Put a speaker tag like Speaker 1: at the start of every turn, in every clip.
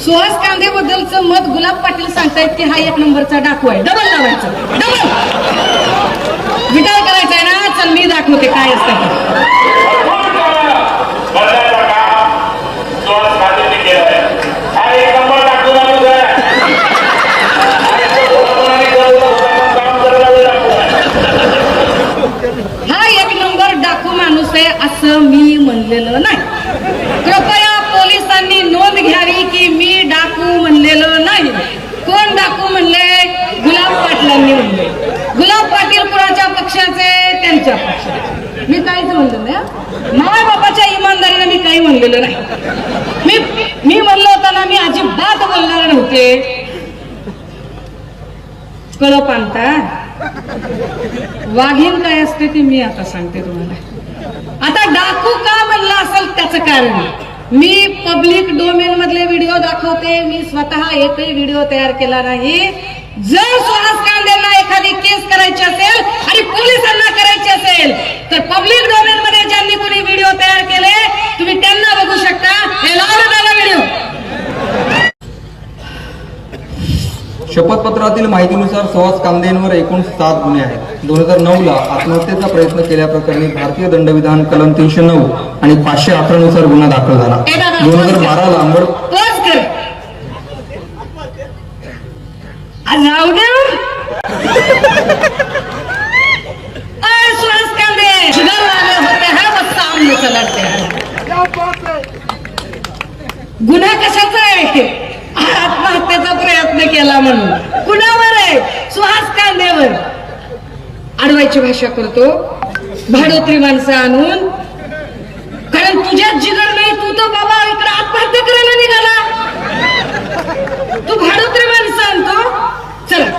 Speaker 1: सुहास कांदे बद्दलचं मत गुलाब पाटील सांगतायत की हा एक नंबरचा डाकू आहे. डबल लावायचं, डबल विचार करायचा आहे ना. चल मी दाखवते काय असतं ते. हा एक नंबर डाकू माणूस आहे असं मी म्हणलेलं नाही. कृपया पोलिसांनी नोंद घ्यावी की मी डाकू म्हणलेलं नाही. कोण डाकू म्हणले? गुलाब पाटलांनी म्हणले. गुलाब पाटील कुणाच्या पक्षाचे? त्यांच्या पक्षाचे. मी काहीच म्हणलं नाही. माय बापाच्या इमानदारीने मी काही म्हणलेलं नाही. मी म्हणलं होतं ना, मी अजिबात बोलणार नव्हते. कळप आणता वाघीण काय असते ती मी आता सांगते तुम्हाला. आता डाकू का म्हणलं असेल त्याचं कारण मी पब्लिक डोमेन मधले व्हिडिओ दाखवते. मी स्वतः एकही व्हिडिओ तयार केला नाही. जर सुहास कांदेंना एखादी केस करायची असेल आणि पोलिसांना करायची असेल तर पब्लिक डोमेन मध्ये ज्यांनी कोणी व्हिडिओ तयार केले तुम्ही त्यांना बघू शकता. हे लावला व्हिडिओ.
Speaker 2: शपथपत्रातील माहितीनुसार सुहास कांदेंवर एकूण 7 गुन्हे आहेत. 2009ला आत्महत्येचा प्रयत्न केल्याप्रकरणी भारतीय दंडविधान कलम 309 आणि 511 नुसार गुन्हा दाखल झाला. 2012ला अंबड
Speaker 1: सुहास कांदे जुगार वाले होते हैं वो सामने चलते हैं. गुन्हा कशाचा आहे? आत्महत्येचा प्रयत्न केला म्हणून. कुणावर आहे? सुहास कांदेवर. अडवायची भाषा करतो, भाडोत्री माणसं आणून. कारण तुझ्यात जिगर नाही. तू तर बाबा इकडे आत्महत्या करायला निघाला. तू भाडोत्री माणसं आणतो. चला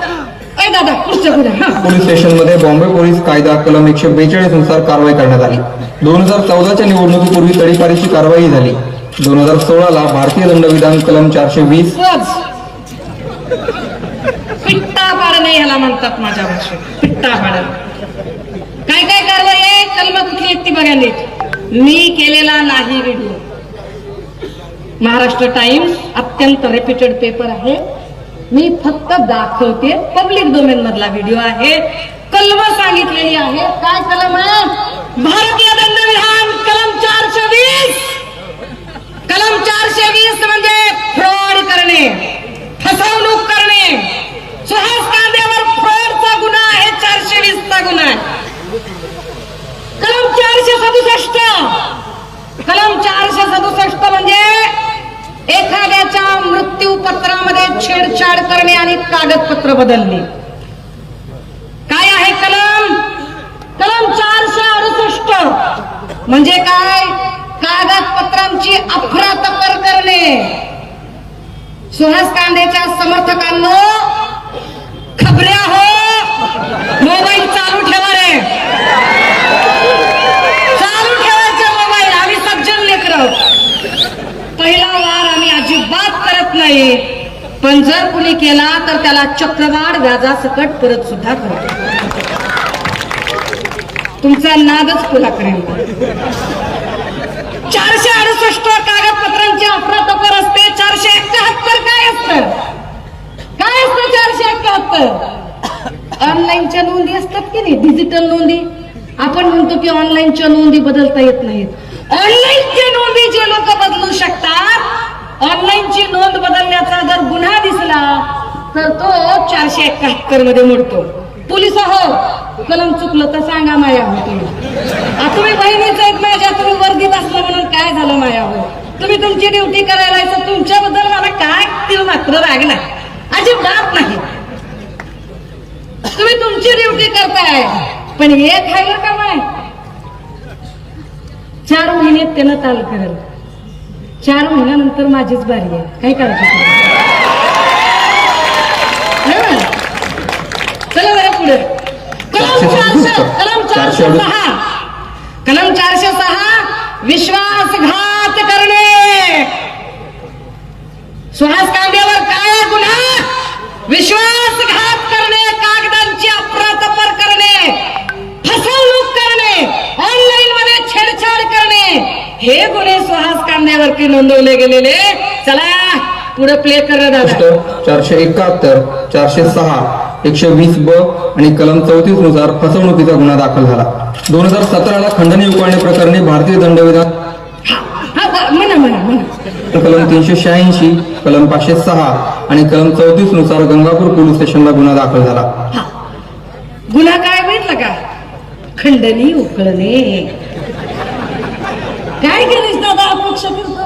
Speaker 1: दादा पुढचं गुन्हा.
Speaker 2: पोलीस स्टेशनमध्ये बॉम्बे पोलीस कायदा कलम 142 नुसार कारवाई करण्यात आली. 2014च्या निवडणुकीपूर्वी तडीपारीची कारवाई झाली. 2016ला भारतीय दंडविधान कलम 420
Speaker 1: पिट्टा पाडणे ह्याला म्हणतात माझ्या भाषेत. पिट्टा पाडणे. काय काय कारवाई आहे? कलम कुठली आहेत ती बघा नीट. मी केलेला नाही व्हिडिओ. महाराष्ट्र टाइम्स अत्यंत रेप्युटेड पेपर आहे. मी फक्त दाखवते. पब्लिक डोमेन मधला व्हिडिओ आहे. कलम सांगितलेली आहे. काय कलम आहे? भारतीय दंडविधान कलम 420. कलम 420 म्हणजे फ्रॉड करणे, फसवणूक करणे. सुहास कांदेवर फ्रॉडचा गुन्हा आहे. 420चा गुन्हा आहे. कलम 467. कलम 467 म्हणजे एखाद्याच्या मृत्यू पत्रामध्ये छेडछाड करणे आणि कागदपत्र बदलणे. काय आहे कलम? कलम 468 म्हणजे काय? कागदपत्रांची अफरातफर करणे. सुहास कांदेच्या समर्थकांनो खबऱ्या हो, मोबाईल चालू ठेवा रे. चालू ठेवायचे मोबाईल. आम्ही सज्जन लेकरं. पहिला वार आम्ही अजिबात करत नाही. पण जर कुणी केला तर त्याला चक्रवाढ व्याजासकट परत सुद्धा करतो. तुमचा नादच खुला करेल. 468 कागदपत्रांची अफरातफर असते. 471 काय असतं? काय असतं 471? ऑनलाईनच्या नोंदी असतात की नाही, डिजिटल नोंदी. आपण म्हणतो की ऑनलाईनच्या नोंदी बदलता येत नाहीत. ऑनलाईनची नोंदी जे लोक बदलू शकतात, ऑनलाईनची नोंद बदलण्याचा जर गुन्हा दिसला तर तो 471 मध्ये मोडतो. पोलिस हो, कलम चुकलं तर सांगा माया हो. तुम्ही बहिणीच आहेत माझ्या. तुम्ही वर्दीत असलं म्हणून काय झालं माया हो. तुम्ही तुमची ड्युटी करायला यायचं. तुमच्याबद्दल मला काय ती मात्र राग नाही, अजिबात नाही. तुम्ही तुमची ड्युटी करताय. पण एक आहे का माय, 4 महिन्यात त्यानं ताल करेल. 4 महिन्यानंतर माझीच बारी आहे. काय करायचं? चला बरं पुढे. कलम 406. कलम 406 विश्वासघात करणे. सुहास कांदेवर काय गुन्हा? विश्वासघात करणे, कागदांची अफरातफर करणे, फसवणूक करणे, ऑनलाईन मध्ये छेडछाड करणे, हे गुन्हे सुहास कांदेवरती नोंदवले गेलेले. चला पुढे प्ले कर रे दादा.
Speaker 2: 471, 406, 120 ब आणि कलम 34 नुसार फसवणुकीचा गुन्हा दाखल झाला. 2017ला खंडणी उकळणे प्रकरणी भारतीय दंडविधान
Speaker 1: म्हणा म्हणा म्हणा.
Speaker 2: कलम 386, कलम 506 आणि कलम 34 नुसार गंगापूर पोलीस स्टेशनला गुन्हा दाखल झाला.
Speaker 1: गुन्हा काय माहितलं का? खंडणी उकळणे. काय केलीस दादा? अपक्ष लोक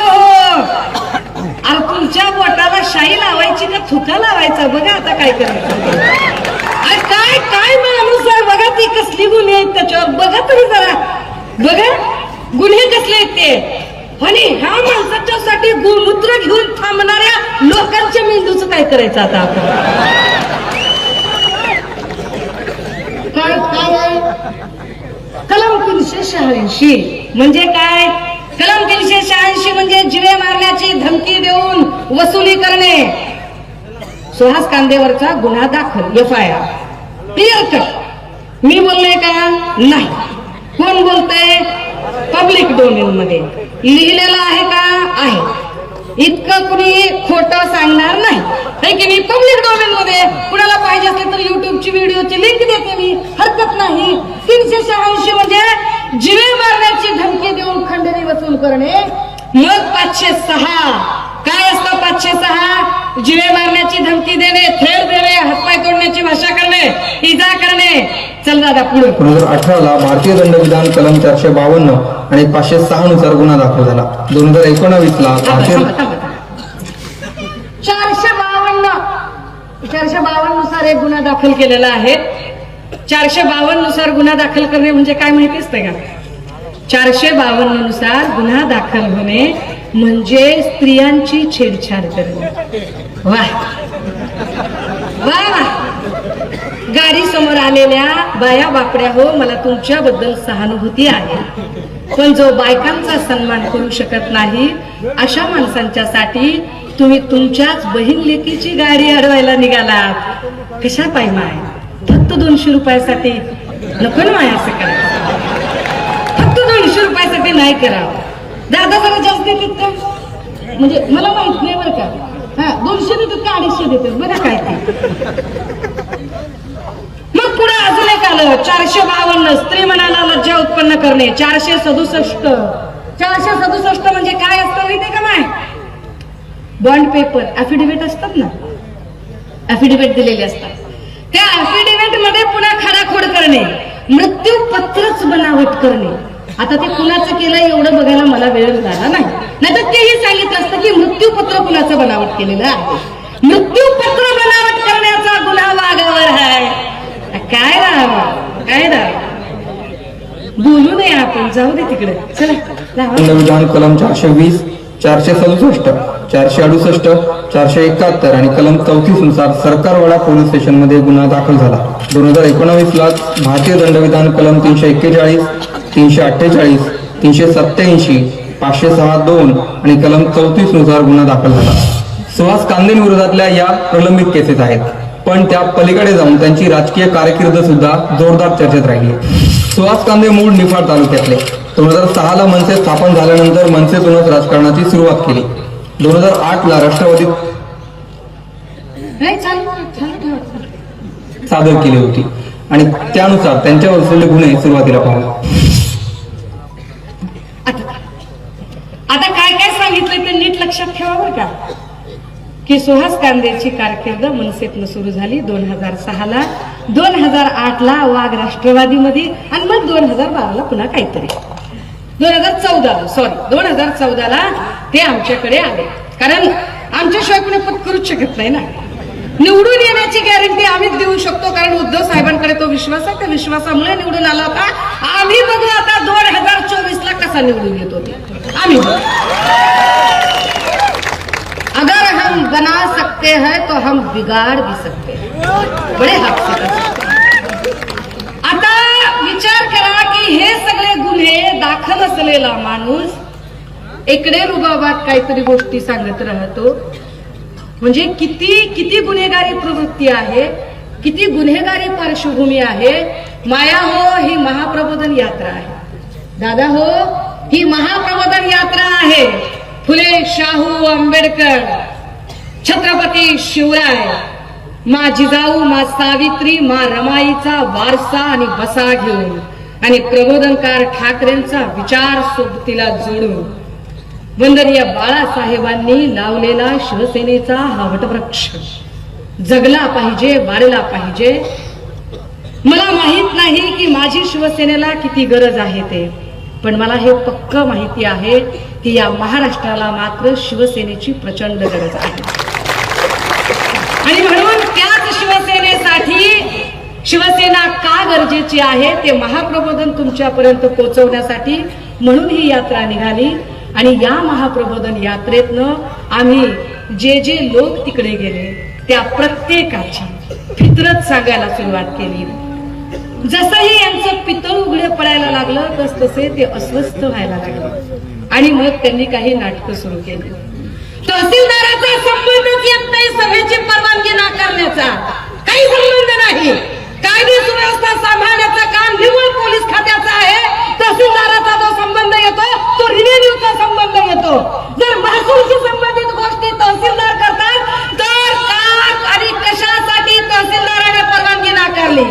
Speaker 1: हो, अरे तुमच्या बोटाला शाई लावायची का थुका लावायचा? बघा आता काय करायचं. अरे काय काय माणूस आहे बघा. ती कसली गुन्हे आहेत त्याच्यावर बघा तरी जरा. बघा गुन्हे कसले आहेत ते. आणि ह्या माणसाच्या साठी गोमूत्र घेऊन थांबणाऱ्या लोकांच्या मेंदूचं काय करायचं आता आपण? काय काय कलम 386 म्हणजे काय? कलम 386 म्हणजे जिवे मारण्याची धमकी देऊन वसुली करणे. सुहास कांदेवरचा गुन्हा दाखल, FIR क्लिअर कट. मी बोलले का? नाही. कोण बोलतंय? पब्लिक डोमेन मध्ये लिहिलेलं आहे का? आहे. इतकं कुणी खोटं सांगणार नाही, है की नाही? पब्लिक डोमेन मध्ये कुणाला पाहिजे असेल तर युट्यूबची व्हिडिओची लिंक देते मी, हरकत नाही. 386 म्हणजे जिवे मारण्याची धमकी देऊन खंडणी वसूल करणे. मग 506 काय असतं? 506 जिवे मारण्याची धमकी देणे, थेट देणे, हातपाय तोडण्याची भाषा करणे, इजा करणे. चल दादा पुढे.
Speaker 2: 2018ला भारतीय दंडविधान कलम 452 आणि 506 नुसार गुन्हा दाखल झाला. 2019ला भारतीय
Speaker 1: 452 नुसार एक गुन्हा दाखल केलेला आहे. 452 नुसार गुन्हा दाखल करणे म्हणजे काय माहिती असते का? 452 नुसार गुन्हा दाखल होणे म्हणजे स्त्रियांची छेडछाड करणे. वा वा. गाडी समोर आलेल्या बाया बापड्या हो, मला तुमच्याबद्दल सहानुभूती आहे. पण जो बायकांचा सन्मान करू शकत नाही अशा माणसांच्या साठी तुम्ही तुमच्याच बहीण लेकीची गाडी अडवायला निघालात. कशा पाय माय? फक्त 200 रुपयासाठी नको ना माय असं करायचं. फक्त 200 रुपयासाठी नाही करावं. दादा जरा जास्त देतात का? म्हणजे मला माहित नाही बरं का. 200 देतात का 250 देतात बघा काय ते. मग पुढे अजून एक आलं 452 स्त्री मनाला लज्जा उत्पन्न करणे. 467 म्हणजे काय असतं माहितीये का माय? बॉन्ड पेपर, ऍफिडेव्हिट असतात ना, ऍफिडेव्हिट दिलेले असतात. त्या ऍफिडेव्हिट मध्ये पुन्हा खडाखोड करणे, मृत्यू पत्रच बनावट करणे. आता ते कुणाचं केलं एवढं बघायला मला वेळ झाला नाही, नाहीतर तेही सांगितलं असतं की मृत्यूपत्र कुणाचं बनावट केलेलं आहे. मृत्यूपत्र बनावट करण्याचा गुन्हा वाघावर आहे. काय राहावं काय राहावं बोलू नये आपण, जाऊ दे तिकडे. चला
Speaker 2: दंडविधान कलम 420, 467, 468, 471 आणि कलम 34 नुसार सरकारवाडा पोलीस स्टेशन मध्ये गुन्हा दाखल झाला. 2019ला भारतीय दंडविधान कलम 341, 348, 387, 506(2) आणि कलम 34 नुसार गुन्हा दाखल झाला. सुहास कांदेंविरोधातल्या या प्रलंबित केसेस आहेत, पण त्या पलीकडे जाऊन त्यांची राजकीय कारकीर्द सुद्धा जोरदार चर्चेत राहिली. सुहास कांदे मूळ निफाड तालुक्यातले. 2006ला मनसे स्थापन झाल्यानंतर मनसेतूनच राजकारणाची सुरुवात केली. 2008ला राष्ट्रवादीत सादर केली होती आणि त्यानुसार त्यांच्यावर असलेले गुन्हे सुरुवातीला पाहू.
Speaker 1: आता काय काय सांगितलं ते नीट लक्षात ठेवा बरं का, की सुहास कांदेची कारकीर्द मनसेतनं सुरू झाली 2006ला. 2008ला वाघ राष्ट्रवादीमध्ये आणि मग 2012ला पुन्हा काहीतरी 2014ला ते आमच्याकडे आले. कारण आमच्याशिवाय कुणी पद करूच शकत नाही ना. निवडून येण्याची गॅरंटी आम्हीच देऊ शकतो, कारण उद्धव साहेबांकडे तो विश्वास आहे. त्या विश्वासामुळे निवडून आला होता. आम्ही बघू आता 2024ला कसा निवडून येतो ते आम्ही. अगर हम बना सकते हैं तो हम बिगाड़ भी सकते हैं. बड़े हक से कर सकते हैं. आता विचार करा की हे सगळे गुन्हे दाखल असलेला माणूस इकडे रुबाबात काहीतरी गोष्टी सांगत राहतो. म्हणजे किती गुन्हेगारी प्रवृत्ती आहे, किती गुन्हेगारी पार्श्वभूमी आहे. माया हो ही महाप्रबोधन यात्रा आहे. दादा हो ही महाप्रबोधन यात्रा आहे. फुले शाहू आंबेडकर, छत्रपती शिवराय, मा जिजाऊ, मा सावित्री, मा रमाईचा वारसा आणि वसा घेऊन आणि प्रबोधनकार ठाकरेंचा विचार सोबतीला जोडून वंदनीय बाळासाहेबांनी लावलेला शिवसेनेचा हा वटवृक्ष जगला पाहिजे, वाढला पाहिजे. मला माहित नाही की माझी शिवसेनेला किती गरज आहे ते, पण मला हे पक्क माहिती आहे की या महाराष्ट्राला मात्र शिवसेनेची प्रचंड गरज आहे. आणि म्हणून त्याच शिवसेनेसाठी शिवसेना का गरजेची आहे ते महाप्रबोधन तुमच्यापर्यंत पोहोचवण्यासाठी म्हणून ही यात्रा निघाली. आणि या महाप्रबोधन यात्रेतनं आम्ही जे लोक तिकडे गेले त्या प्रत्येकाची फितरत सांगायला सुरुवात केली. जसंही यांचं पितळ उघडे पडायला लागलं तसतसे ते अस्वस्थ व्हायला लागले आणि मग त्यांनी काही नाटकं सुरू केली. तहसीलदाराचा संबंधच येत नाही सभेची परवानगी नाकारण्याचा, काही संबंध नाही. कायदे सुव्यवस्था सांभाळण्याचं काम निव्वळ पोलीस खात्याचं आहे. तहसीलदाराचा जो संबंध येतो तो रिव्हेन्यूचा संबंध येतो. जर महसूलशी संबंधित गोष्टी तहसीलदार करतात तर का आणि कशासाठी तहसीलदाराने परवानगी नाकारली,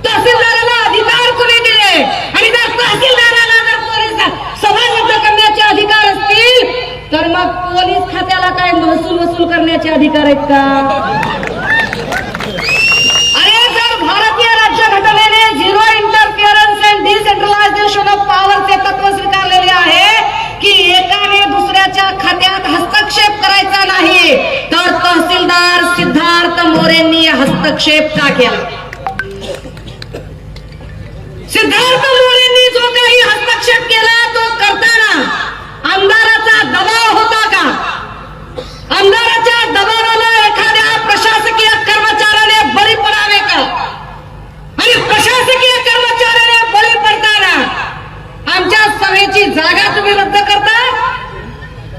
Speaker 1: तहसीलदाराला अधिकार कोणी दिले, आणि जर तहसीलदाराला जर पोलीस सभा रद्द करण्याचे अधिकार असतील तर मग पोलीस खात्याला काय महसूल वसूल करण्याचे अधिकार आहेत का? अरे जर भारतीय राज्यघटनेने zero interference and decentralisation of पॉवरचे तत्व स्वीकारलेले आहे की एकाने दुसऱ्याच्या खात्यात हस्तक्षेप करायचा नाही, तर तहसीलदार सिद्धार्थ मोरेंनी हस्तक्षेप का केला? सिद्धार्थ मोरेंनी जो काही हस्तक्षेप केला तो करताना आमदाराचा दबाव होता का? आमदाराच्या दबावाला एखाद्या प्रशासकीय कर्मचाऱ्याने बळी पडावे का? आणि प्रशासकीय कर्मचाऱ्याने बळी पडताना आमच्या सभेची जागा तुम्ही रद्द करता?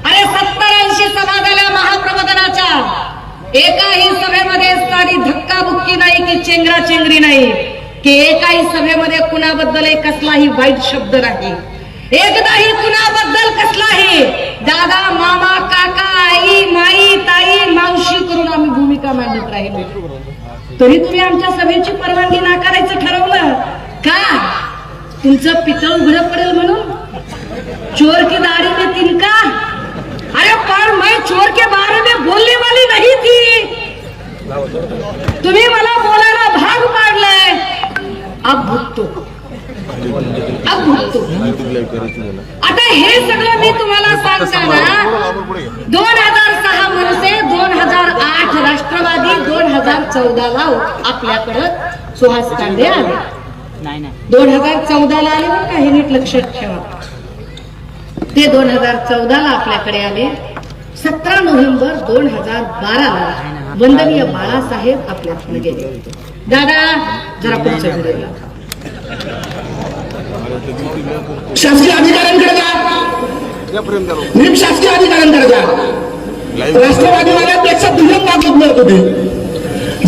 Speaker 1: अरे 70-80 सभा झाल्या महाप्रबोधनाच्या, एकाही सभेमध्ये सारी धक्काबुक्की नाही की चेंगराचेंगरी नाही, की एकाही सभेमध्ये कुणाबद्दल कसलाही वाईट शब्द नाही, एकदाही कुणाबद्दल कसलाही दादा, मामा, काका, आई, माई, ताई, मावशी करून आम्ही भूमिका मांडत राहिलो. तरी तुम्ही आमच्या सभेची परवानगी नाकारायचं ठरवलं का? तुमचं पितळ उघडं पडेल म्हणून? चोर की दाढी में तिनका? अरे पण मैं चोर के बारे में बोलने वाली नहीं थी. तुम्ही मला बोलायला भाग पाडलाय. अब भुगतो. आता हे सगळं मी तुम्हाला सांगताना 2006 मनसे, 2008 राष्ट्रवादी, 2014ला आपल्याकडं सुहास कांदे आले. 2014ला आले बरं का, हे नीट लक्षात ठेवा. ते 2014ला आपल्याकडे आले. 17 नोव्हेंबर 2012ला वंदनीय बाळासाहेब आपल्याकडे गेले. दादा जरा पुढचं व्हिडिओ लावा.
Speaker 3: शासकीय अधिकाऱ्यांकडे जा, शासकीय अधिकाऱ्यांकडे जा. राष्ट्रवादी वाल्यापेक्षा दुय्यम बाजूत मिळत होते.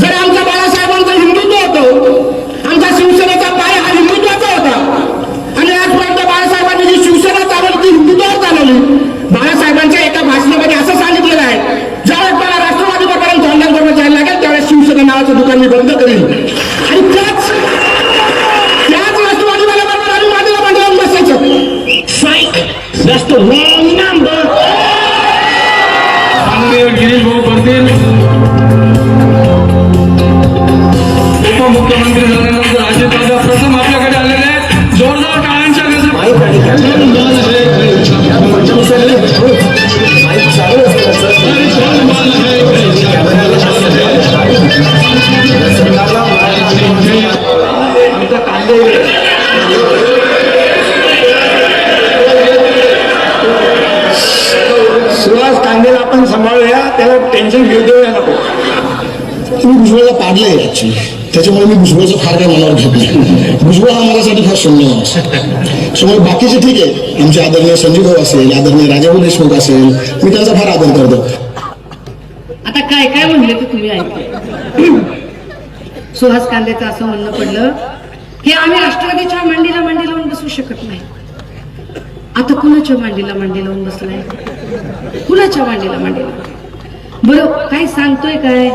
Speaker 3: जर आमच्या बाळासाहेबांचं हिंदुत्व होतं, आमचा शिवसेनेचा पाय हा हिंदुत्वाचा होता, आणि आजपर्यंत बाळासाहेबांनी जी शिवसेना चालवली ती हिंदुत्वावर चालवली. बाळासाहेबांच्या एका भाषणामध्ये असं सांगितलेलं आहे, ज्यावेळेस मला राष्ट्रवादी पर्यंत ऑनलाईन करून जायला लागेल त्यावेळेस शिवसेना नावाचं दुकान मी बंद करेल. आणि त्याच राष्ट्रवादीवाल्या बरोबर आम्ही मांडीला बसायचं. That's the wrong number.
Speaker 4: Girish भाऊ पडतील. उपमुख्यमंत्री झाल्यानंतर अजितदादा प्रथम आपल्याकडे आलेले आहेत. जोरदार टाळ्यांच्या
Speaker 3: सुहास कांदेला आपण सांभाळूया, त्याला टेन्शन घेऊ देऊया नको.
Speaker 5: मी भुजबळला पाडलंय ऍक्च्युली, त्याच्यामुळे मी भुजबळचं फार काही मनावर घेत नाही. भुजबळ हा माझ्यासाठी फार शून्य माणूस. समोर बाकीचे ठीक आहे, आमचे आदरणीय संजीव भाऊ असेल, आदरणीय राजाभाऊ देशमुख असेल, मी त्यांचा फार आदर करतो.
Speaker 1: आता काय काय म्हणले ते तुम्ही ऐकले. सुहास कांदेचं असं म्हणणं पडलं की आम्ही राष्ट्रवादीच्या मांडीला मांडी लावून बसू शकत नाही. आता कुणाच्या मांडीला मांडी लावून बसलाय? कुणाच्या मांडीला मांडी लावून? बरं काय सांगतोय काय?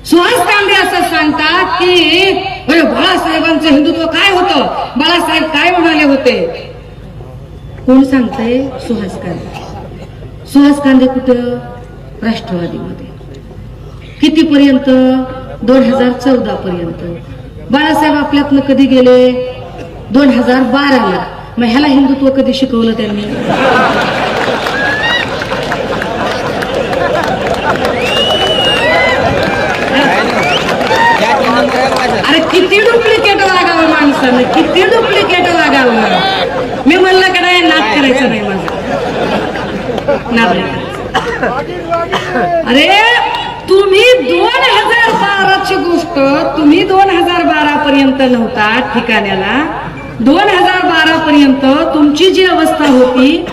Speaker 1: सुहास कांदे असं सांगतात की बाळासाहेबांचं हिंदुत्व काय होतं, बाळासाहेब काय म्हणाले होते. कोण सांगतंय? सुहास कांदे. सुहास कांदे कुठं? राष्ट्रवादीमध्ये. कितीपर्यंत? 2014 पर्यंत. बाळासाहेब आपल्यातनं कधी गेले? 2012ला. मग ह्याला हिंदुत्व कधी शिकवलं त्यांनी? अरे किती डुप्लिकेट लागावं माणसानं, किती डुप्लिकेट लागावं. मी म्हणलं का नाही नाद करायचं नाही माझं, नाद नाही करायचं. अरे तुम्ही 2012ची गोष्ट, तुम्ही 2012 पर्यंत नव्हता ठिकाण्याला. 2012 पर्यंत तुमची जी अवस्था होती,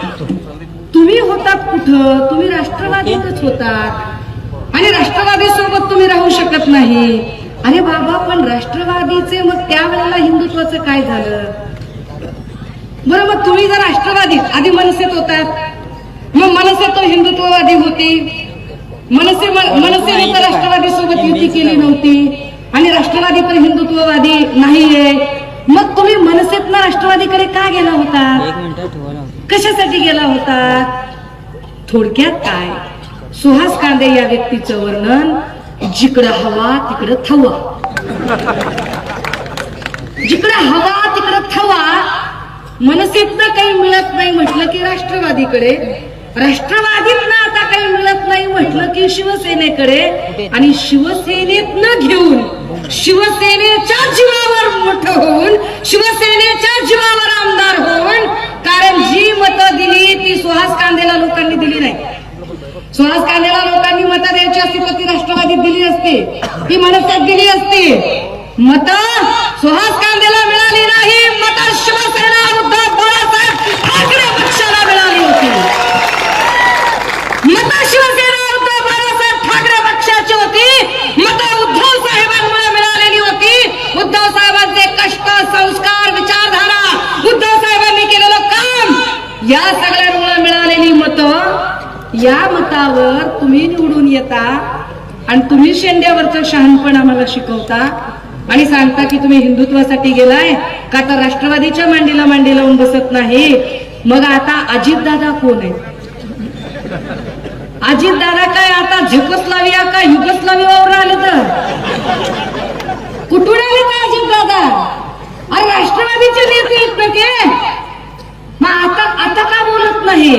Speaker 1: तुम्ही होतात कुठं? तुम्ही राष्ट्रवादीतच होतात आणि राष्ट्रवादी सोबत तुम्ही राहू शकत नाही. अरे बाबा, पण राष्ट्रवादीचे मग त्यावेळेला हिंदुत्वाचं काय झालं? बरं, मग तुम्ही जर राष्ट्रवादीत आधी मनसेत होतात, मग मनसे तो हिंदुत्ववादी होती. मनसेने तर राष्ट्रवादी सोबत युती केली नव्हती आणि राष्ट्रवादी पण हिंदुत्ववादी नाहीये. मग तुम्ही मनसेतनं राष्ट्रवादीकडे का गेला होता? कशासाठी गेला होता? थोडक्यात काय, सुहास कांदे या व्यक्तीचं वर्णन, जिकडं हवा तिकडं थवा. जिकडं हवा तिकडं थवा. मनसेतनं काही मिळत नाही म्हटलं की राष्ट्रवादीकडे, राष्ट्रवादीतनं आता काही मिळत नाही म्हटलं की शिवसेनेकडे, आणि शिवसेनेतनं घेऊन शिवसेनेच्या जीवावर मोठं होऊन, शिवसेनेच्या जीवावर आमदार होऊन, कारण जी मतं दिली ती सुहास कांदेला लोकांनी दिली नाही. सुहास कांदेला लोकांनी मतं द्यायची असती तर ती राष्ट्रवादीत दिली असती, ती मनसेत दिली असती. मतं सुहास कांदेला मिळाली नाही, मतं शिवसेना उद्धव बाळासाहेब ठाकरे पक्षाला मिळाली होती. मतं शिवसेना उद्धव बाळासाहेब ठाकरे पक्षाची होती, मतं उद्धव साहेबांमुळे मिळालेली होती. उद्धव साहेबांचे कष्ट, संस्कार, विचारधारा, उद्धव साहेबांनी केलेलं काम, या सगळ्यांमुळे मिळालेली मतं. या मतावर तुम्ही निवडून येता आणि तुम्ही शेंड्यावरचं शहाणपण आम्हाला शिकवता आणि सांगता की तुम्ही हिंदुत्वासाठी गेलाय का, तर राष्ट्रवादीच्या मांडीला मांडी लावून बसत नाही. मग आता अजितदादा कोण आहे? अजितदादा काय आता झेकोस्लाविया का युगोस्लावियावर आले? तर कुठून आले तर अजितदादा? अरे राष्ट्रवादीचे नेते आहेत ना ते. मग आता का बोलत नाही?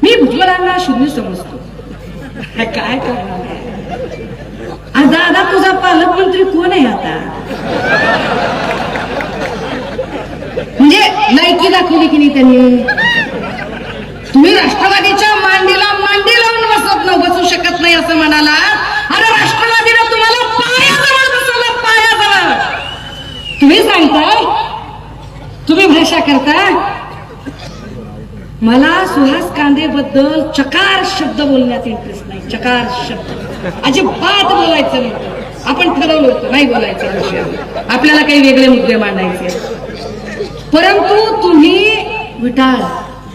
Speaker 1: मी भुजबळांना शून्य समजतो, काय करणार? दादा तुझा पालकमंत्री कोण आहे आता? म्हणजे लायकी दाखवली की नाही त्यांनी? तुम्ही राष्ट्रवादीच्या मांडीला मांडी लावून बसू शकत नाही असं म्हणाला. अरे राष्ट्रवादीला तुम्हाला पायाजवळ बसवलं, पायाजवळ. तुम्ही सांगताय, तुम्ही भाषा करता. मला सुहास कांदे बद्दल चकार शब्द बोलण्यात इंटरेस्ट नाही. चकार शब्द अजिबात बोलायचं नाही. आपण ठरवलं होतं नाही बोलायचं विषय, आपल्याला काही वेगळे मुद्दे मांडायचे. परंतु तुम्ही विटाळ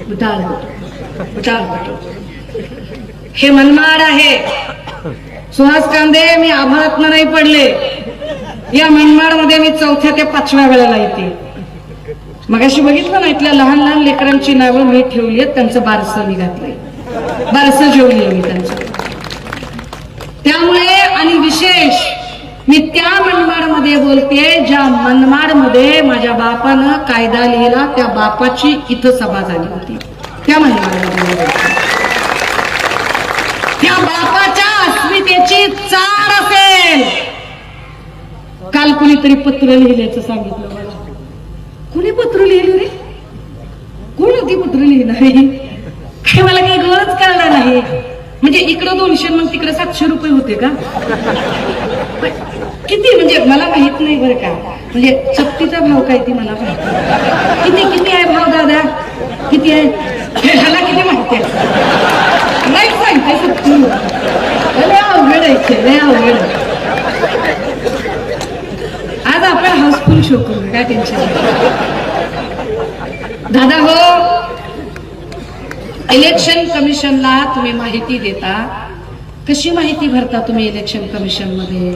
Speaker 1: विटाळ होतो. हे मनमाड आहे. सुहास कांदे, मी आभारातनं नाही पडले. या मनमाड मध्ये मी 4थ्या ते 5व्या वेळेला येते. मगाशी बघितलं ना, इथल्या लहान लहान लेकरांची नावं मी ठेवली आहेत, त्यांचं बारसं मी घातलंय, बारसं जेवली मी त्यांचं. त्यामुळे आणि विशेष मी त्या मनमाडमध्ये बोलते ज्या मनमाडमध्ये माझ्या बापानं कायदा लिहिला, त्या बापाची इथं सभा झाली होती. त्या मनमाडमध्ये त्या बापाच्या अस्मितेची चाड असेल. काल कुणीतरी पत्र लिहिल्याचं सांगितलं मला. कुणी पत्र लिहिलं रे? कोण होती पत्र लिहिणारी? काय मला काही गरज कळला नाही. म्हणजे इकडं 200 मग तिकडे 700 रुपये होते का? किती म्हणजे मला माहित नाही बरं का. म्हणजे चपटीचा भाव काय ती मला माहिती. किती आहे भाव दादा? किती आहे? ह्याला किती माहिती आहे? नाही सांगते. लय अवघड आहे, लय अवघड. आज आपण हाऊसफुल शो करू, काय टेन्शन. दादा हो, इलेक्शन कमिशनला तुम्ही माहिती देता, कशी माहिती भरता तुम्ही इलेक्शन कमिशन मध्ये?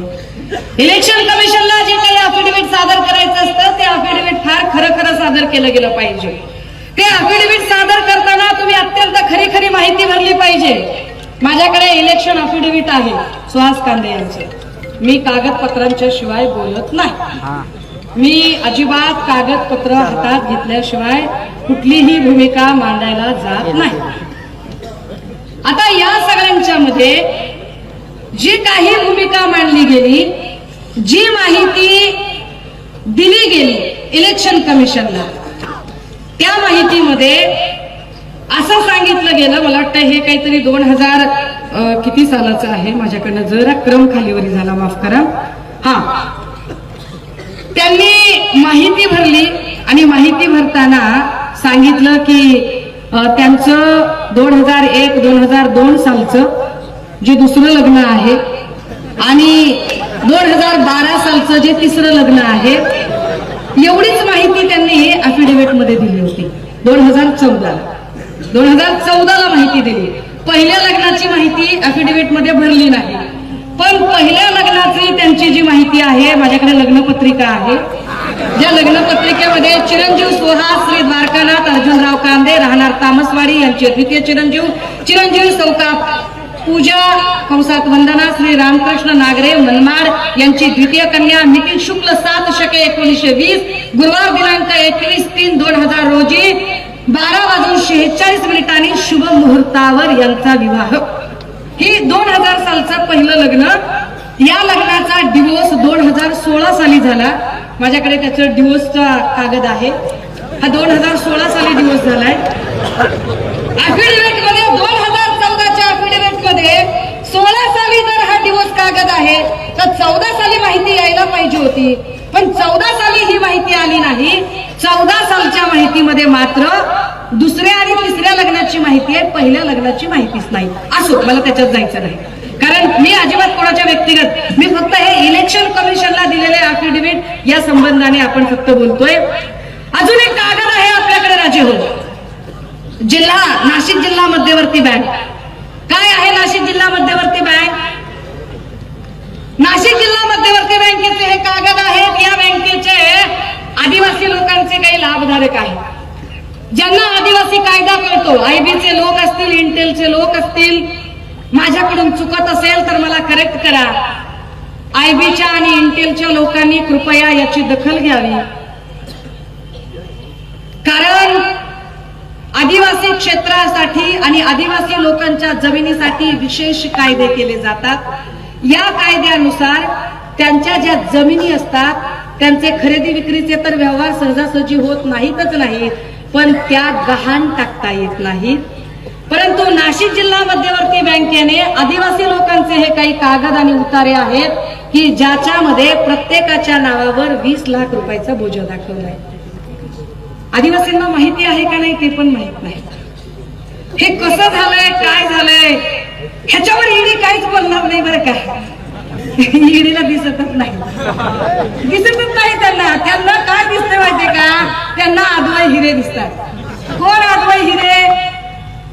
Speaker 1: इलेक्शन कमिशनला जे काही अफिडेव्हिट सादर करायचं असतं ते अफिडेव्हिट फार खरं सादर केलं गेलं पाहिजे. ते अफिडेव्हिट सादर करताना तुम्ही अत्यंत खरी माहिती भरली पाहिजे. माझ्याकडे इलेक्शन अफिडेव्हिट आहे सुहास कांदे यांचं. मी कागदपत्रांच्या शिवाय बोलत नाही. मी अजिबात कागदपत्र हातात घेतल्याशिवाय कुठलीही भूमिका मांडायला जात नाही. आता या सगळ्यांच्या मध्ये जी काही भूमिका मांडली गेली, जी माहिती दिली गेली इलेक्शन कमिशनला, त्या माहितीमध्ये असं सांगितलं गेलं, मला वाटतं हे काहीतरी 2000 किती सालाचं आहे, माझ्याकडनं जरा क्रम खालीवरी झाला, माफ करा. त्यांनी माहिती भरली आणि माहिती भरताना सांगितलं की त्यांचं 2001-2002 सालचं जे दुसरं लग्न आहे आणि 2012 सालचं जे तिसरं लग्न आहे, एवढीच माहिती त्यांनी अफिडेव्हिट मध्ये दिली होती. 2014ला माहिती दिली. पहिल्या लग्नाची माहिती अफिडेव्हिट मध्ये भरली नाही. पण पहिल्या लग्नाची त्यांची जी माहिती आहे, माझ्याकडे लग्नपत्रिका आहे, ज्या लग्नपत्रिकेमध्ये चिरंजीव सुहास श्री द्वारकानाथ अर्जुनराव कांदे राहणार तामसवाडी यांचे द्वितीय चिरंजीव सौका पूजा कंसात वंदना श्री रामकृष्ण नागरे मनमाड यांची द्वितीय कन्या नितीन शुक्ल 7 शके 1920 गुरुवार दिनांक 21/3/2000 रोजी 12:46 शुभ मुहूर्तावर यांचा विवाह. ही 2000 सालचं पहिलं लग्न. या लग्नाचा डिवोर्स 2016 साली झाला. माझ्याकडे त्याचं डिवोर्सचा कागद आहे. हा 2016 साली डिवोर्स झालाय. अफिडेव्हिट मध्ये 2014च्या अफिडेव्हिट मध्ये 16 साली जर हा डिवोर्स कागद आहे तर 14 साली माहिती यायला पाहिजे होती. पण 14 साली ही माहिती आली नाही. 14 सालच्या माहितीमध्ये मात्र दुसऱ्या आणि तिसऱ्या लग्नाची माहिती आहे, पहिल्या लग्नाची माहितीच नाही. असो, मला त्याच्यात जायचं नाही, कारण मी अजिबात कोणाच्या व्यक्तिगत, मी फक्त हे इलेक्शन कमिशनला दिलेले अफिडेव्हिट या संबंधाने आपण फक्त बोलतोय. अजून एक कागद आहे आपल्याकडे राजे हो, नाशिक जिल्हा मध्यवर्ती बँक. काय आहे नाशिक जिल्हा मध्यवर्ती बँक? नाशिक जिल्हा मध्यवर्ती बँकेचे हे कागद आहेत. या बँकेचे आदिवासी लोकांचे काही लाभधारक आहेत, ज्यांना आदिवासी कायदा कळतो. आयबीचे लोक असतील, इंटेलचे लोक असतील. माझ्याकडून चुकत असेल तर मला करेक्ट करा. आयबीच्या आणि इंटेलच्या लोकांनी कृपया याची दखल घ्यावी, कारण आदिवासी क्षेत्रासाठी आणि आदिवासी लोकांच्या जमिनीसाठी विशेष कायदे केले जातात. या कायद्यानुसार त्यांच्या ज्या जमिनी असतात त्यांचे खरेदी विक्रीचे तर व्यवहार सहजासहजी होत नाहीतच नाहीत, पण त्या गहाण टाकता येत नाहीत. परंतु नाशिक जिल्हा मध्यवर्ती बँकेने आदिवासी लोकांचे हे काही कागद आणि उतारे आहेत की ज्याच्यामध्ये प्रत्येकाच्या नावावर 20 लाख रुपयाचा बोजा दाखवलाय. आदिवासींना माहिती आहे का नाही ते पण माहित नाही. हे कसं झालंय, काय झालंय, ह्याच्यावर ईडी काहीच बोलणार नाही बरं का. ईडीला दिसतच नाही त्यांना. त्यांना काय दिसते माहितीये का? त्यांना आदवाई हिरे दिसतात. कोण आदवाई हिरे?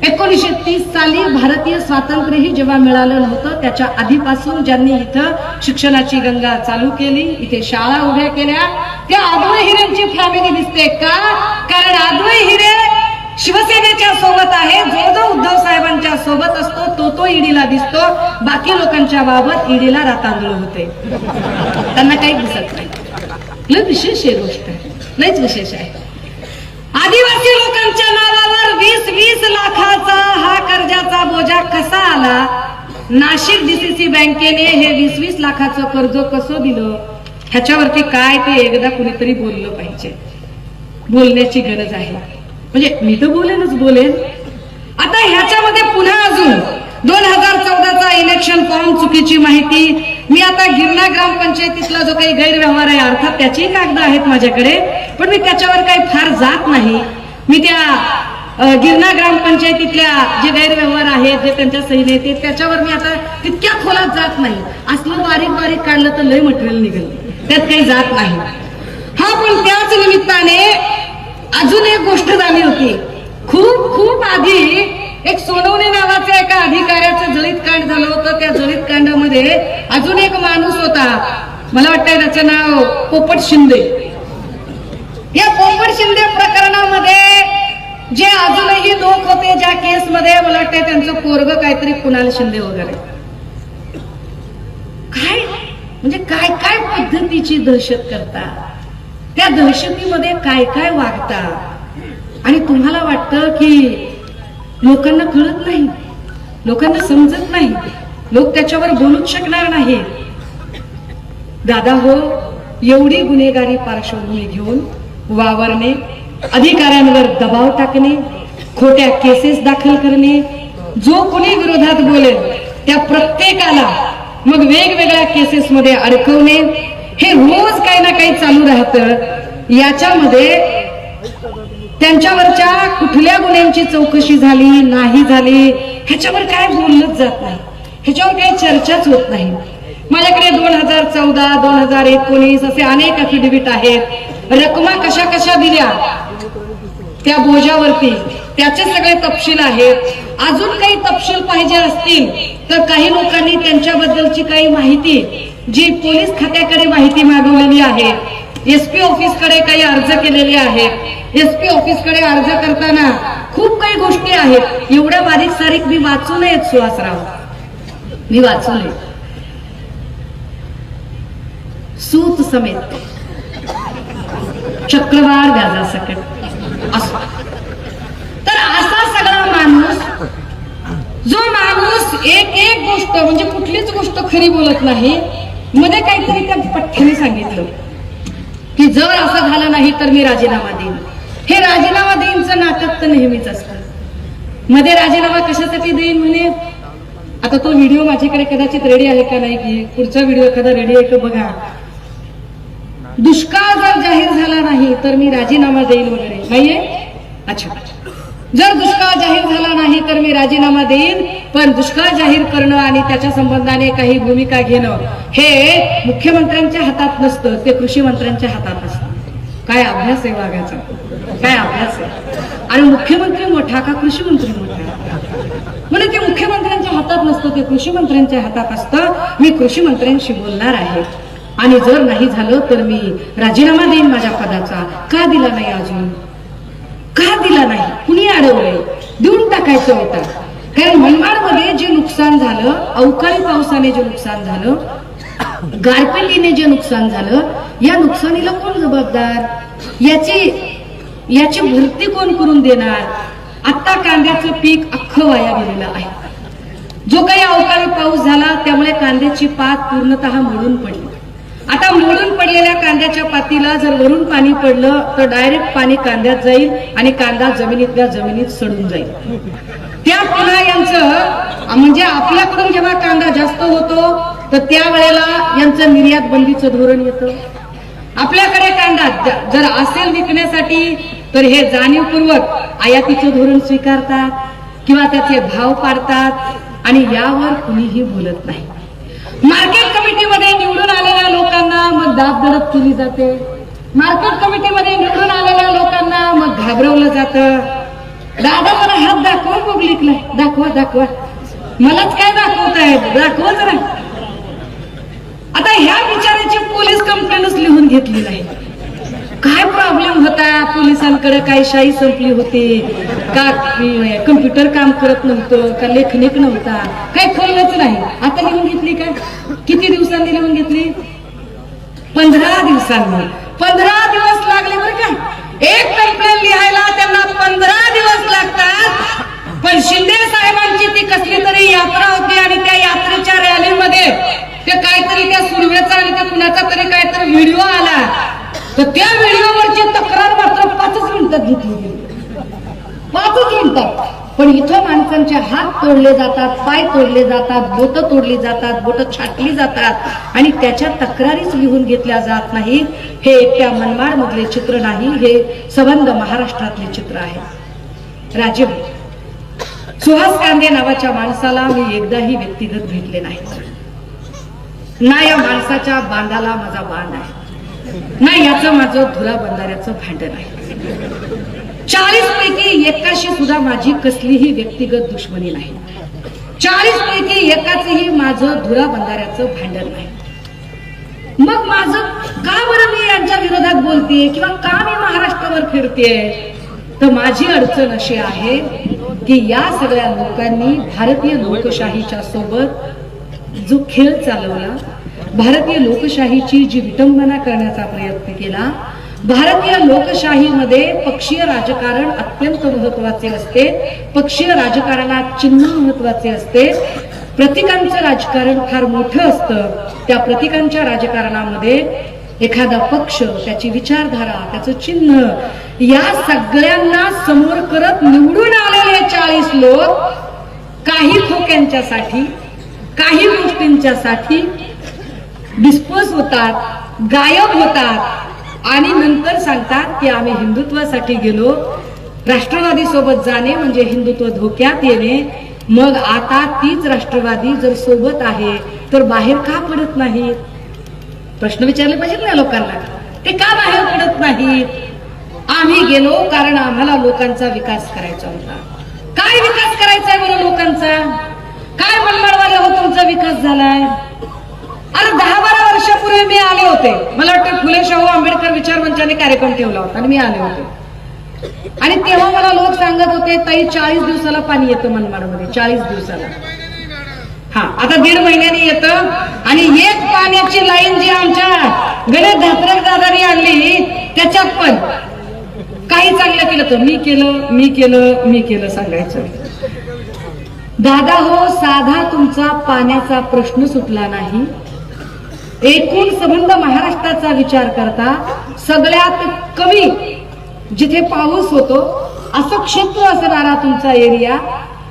Speaker 1: 1930 साली भारतीय स्वातंत्र्यही जेव्हा मिळालं नव्हतं त्याच्या आधीपासून ज्यांनी इथं शिक्षणाची गंगा चालू केली, इथे शाळा उभ्या केल्या, त्या आदवाई हिरेंची फॅमिली दिसते का? कारण आदवाई हिरे शिवसेनेच्या सोबत आहे. जो जो उद्धव साहेबांच्या सोबत असतो तो ईडीला दिसतो. बाकी लोकांच्या बाबत ईडीला रातांदळ होते, त्यांना काही दिसत नाही. लय विशेष आहे गोष्ट, लयच विशेष आहे. आदिवासी लोकांच्या नावावर 20 लाखाचा हा कर्जाचा बोजा कसा आला? नाशिक डीसीसी बँकेने हे 20 लाखाचं कर्ज कसं दिलं ह्याच्यावरती काय ते एकदा कुणीतरी बोललं पाहिजे. बोलण्याची गरज आहे. म्हणजे मी तर बोलेन. आता ह्याच्यामध्ये पुन्हा अजून 2014चा इलेक्शन फॉर्म चुकीची माहिती. मी आता गिरणा ग्रामपंचायतीतला जो काही गैरव्यवहार आहे, अर्थात त्याची कागद आहेत माझ्याकडे, पण मी त्याच्यावर काही फार जात नाही. मी त्या गिरणा ग्रामपंचायतीतल्या जे गैरव्यवहार आहेत, जे त्यांच्या सहीने येते, त्याच्यावर मी आता तितक्या खोलात जात नाही. असलं बारीक काढलं तर लय मटेरियल निघेल, त्यात काही जात नाही. हा, पण त्याच निमित्ताने अजून एक गोष्ट झाली होती. खूप आधी एक सोनवणे नावाच्या एका अधिकाऱ्याचं जळीत कांड झालं होतं. त्या जळीत कांडामध्ये अजून एक माणूस होता, मला वाटतं त्याचं नाव पोपट शिंदे. या पोपट शिंदे प्रकरणामध्ये जे अजूनही लोक होते ज्या केसमध्ये, मला वाटतं त्यांचं पोरग काहीतरी कुणाल शिंदे वगैरे, काय म्हणजे काय काय पद्धतीची दहशत करता, त्या दहशतीमध्ये काय काय वागता. आणि तुम्हाला वाटतं की लोकांना कळत नाही, लोकांना समजत नाही, लोक त्याच्यावर बोलूच शकणार नाही. दादा हो, एवढी गुन्हेगारी पार्श्वभूमी घेऊन वावरणे, अधिकाऱ्यांवर दबाव टाकणे, खोट्या केसेस दाखल करणे, जो कोणी विरोधात बोलेल त्या प्रत्येकाला मग वेगवेगळ्या केसेस मध्ये अडकवणे, हे रोज काही ना काही चालू राहतं. याच्यामध्ये त्यांच्यावरच्या कुठल्या गुन्ह्यांची चौकशी झाली नाही झाली ह्याच्यावर काय बोललंच जात नाही, ह्याच्यावर काही चर्चाच होत नाही. माझ्याकडे 2014, 2019 असे अनेक अफिडेव्हिट आहेत. रकमा कशा कशा दिल्या त्या बोजावरती त्याचे सगळे तपशील आहेत. अजून काही तपशील पाहिजे असतील तर काही लोकांनी त्यांच्याबद्दलची काही माहिती जी पोलीस खात्याकडे माहिती मागवलेली आहे, एसपी ऑफिसकडे काही अर्ज केलेले आहेत. एसपी ऑफिसकडे अर्ज करताना खूप काही गोष्टी आहेत, एवढ्या बारीक सारीक मी वाचू नयेत सुहासराव, मी वाचू नये. सूत समेत चक्रवाढ व्याजासकट असं. तर असा सगळा माणूस, जो माणूस एक एक गोष्ट म्हणजे कुठलीच गोष्ट खरी बोलत नाही, मध्ये काहीतरी त्या पठ्ठ्याने सांगितलं की जर असं झालं नाही तर मी राजीनामा देईन. हे राजीनामा देईनचं नाटक तर नेहमीच असतं. मध्ये राजीनामा कशासाठी देईन म्हणे. आता तो व्हिडिओ माझ्याकडे कदाचित रेडी आहे का नाही, की पुढचा व्हिडिओ एखादा रेडी आहे का बघा. दुष्काळ जर जाहीर झाला नाही तर मी राजीनामा देईन वगैरे नाहीये. अच्छा, जर दुष्काळ जाहीर झाला नाही तर मी राजीनामा देईन, पण दुष्काळ जाहीर करणं आणि त्याच्या संबंधाने काही भूमिका घेणं हे मुख्यमंत्र्यांच्या हातात नसतं, ते कृषी मंत्र्यांच्या हातात असतं. काय अभ्यास आहे वागायचा, काय अभ्यास आहे. आणि मुख्यमंत्री मोठा का कृषी मंत्री मोठा, म्हणजे ते मुख्यमंत्र्यांच्या हातात नसतं, ते कृषी मंत्र्यांच्या हातात असतं. मी कृषी मंत्र्यांशी बोलणार आहे आणि जर नाही झालं तर मी राजीनामा देईन माझ्या पदाचा. का दिला नाही अजून, का दिला नाही, कुणी अडवलंय, देऊन टाकायचं होता. कारण मनमाडमध्ये जे नुकसान झालं, अवकाळी पावसाने जे नुकसान झालं, गारपिटीने जे नुकसान झालं, या नुकसानीला कोण जबाबदार, याची भरती कोण करून देणार. आता कांद्याचं पीक अख्खं वाया गेलेलं आहे. जो काही अवकाळी पाऊस झाला त्यामुळे कांद्याची पात पूर्णतः मोडून पडली. आता मोडून पडलेल्या कांद्याच्या पातीला जर वरून पाणी पडलं तर डायरेक्ट पाणी कांद्यात जाईल आणि कांदा जमिनीतल्या जमिनीत सडून जाईल. त्या पुन्हा यांचं म्हणजे आपल्याकडून जेव्हा कांदा जास्त होतो तर त्यावेळेला यांचं निर्यात बंदीचं धोरण येतं. आपल्याकडे कांदा जर असेल विकण्यासाठी तर हे जाणीवपूर्वक आयातीचं धोरण स्वीकारतात किंवा त्याचे भाव पाडतात आणि यावर कुणीही बोलत नाही. मार्केट कमिटीमध्ये निवडून आलेल्या लोकांना मग दाबदडप केली जाते. मार्केट कमिटीमध्ये निवडून आलेल्या लोकांना मग घाबरवलं जातं. दादा मला हात दाखवा पब्लिकला, दाखवा दाखवा, मलाच काय दाखवताय, दाखवच नाही. आता ह्या बिचाराची पोलीस कंप्लेंटच लिहून घेतली नाही. काय प्रॉब्लेम होता, पोलिसांकडे काय शाही संपली होती का, कम्प्युटर काम करत नव्हतं का, लेखनिक नव्हता, काही कळलंच नाही. आता लिहून घेतली का, किती दिवसांनी लिहून घेतली, 15 दिवसांनी. 15 दिवस लागले बरं का. एक कंप्लेंट लिहायला त्यांना 15 दिवस लागतात. पण शिंदे साहेबांची ती कसली तरी यात्रा होती आणि त्या यात्रेच्या रॅलीमध्ये ते काहीतरी त्या सुरवेचा आणि त्या कुणाचा तरी काहीतरी व्हिडिओ आला, तर त्या व्हिडिओवरची तक्रार मात्र 5 मिनिटात घेतली गेली. 5 मिनिटात. पण इथं माणसांचे हात तोडले जातात, पाय तोडले जातात, बोटं तोडली जातात, बोटं छाटली जातात आणि त्याच्या तक्रारीच लिहून घेतल्या जात नाहीत. हे एकट्या मनमाड मधले चित्र नाही, हे सबंध महाराष्ट्रातले चित्र आहे. राजीव सुहास कांदे नावाच्या माणसाला मी एकदाही व्यक्तिगत भेटले नाही. ना या माणसाच्या बांधाला माझा बांध आहे, ना याचं माझं धुरा बंधाऱ्याचं भांडण आहे. 40 पैकी एकाशी सुद्धा माझी कसलीही व्यक्तिगत दुश्मनी नाही. 40 पैकी एकाचही माझं धुरा बंधाऱ्याचं भांडण नाही. मग माझं का बरं मी यांच्या विरोधात बोलतेय किंवा का मी महाराष्ट्रावर फिरतेय, तर माझी अडचण अशी आहे की या सगळ्या लोकांनी भारतीय लोकशाहीच्या सोबत जो खेळ चालवला, भारतीय लोकशाहीची जी विटंबना करण्याचा प्रयत्न केला, भारतीय लोकशाहीमध्ये पक्षीय राजकारण अत्यंत महत्वाचे असते. पक्षीय राजकारणात चिन्ह महत्वाचे असते. प्रतीकांचं राजकारण फार मोठं असतं. त्या प्रतीकांच्या राजकारणामध्ये एखादा पक्ष, त्याची विचारधारा, त्याचं चिन्ह, या सगळ्यांना समोर करत निवडून आलेले 40 लोक काही खोक्यांच्यासाठी, काही गोष्टींच्यासाठी डिस्पोज होतात, गायब होतात आणि नंतर सांगतात की आम्ही हिंदुत्वासाठी गेलो. राष्ट्रवादी सोबत जाणे म्हणजे हिंदुत्व धोक्यात येणे. मग आता तीच राष्ट्रवादी जर सोबत आहे तर बाहेर का पडत नाहीत? प्रश्न विचारले पाहिजेत ना लोकांना. ते का बाहेर पडत नाहीत? आम्ही गेलो कारण आम्हाला लोकांचा विकास करायचा होता. काय विकास करायचा आहे बरं लोकांचा? काय मनमाडवाले हो तुमचा विकास झालाय? अरे 10-12 वर्षापूर्वी मी आले होते. मला वाटतं फुले शाहू आंबेडकर विचार मंचाने कार्यक्रम ठेवला होता आणि मी आले होते. आणि तेव्हा मला लोक सांगत होते ताई 40 दिवसाला पाणी येतं मनमाडमध्ये, 40 दिवसाला. हा, आता 1.5 महिन्याने येतं. आणि एक पाण्याची लाईन जी आमच्या गणेश धात्रक दादांनी आणली त्याच्यात पण काही चांगलं केलं तर मी केलं सांगायचं. दादा हो, साधा तुमचा पाण्याचा प्रश्न सुटला नाही. एकूण संबंध महाराष्ट्राचा विचार करता सगळ्यात कमी जिथे पाऊस होतो असं क्षेत्र असणारा तुमचा एरिया,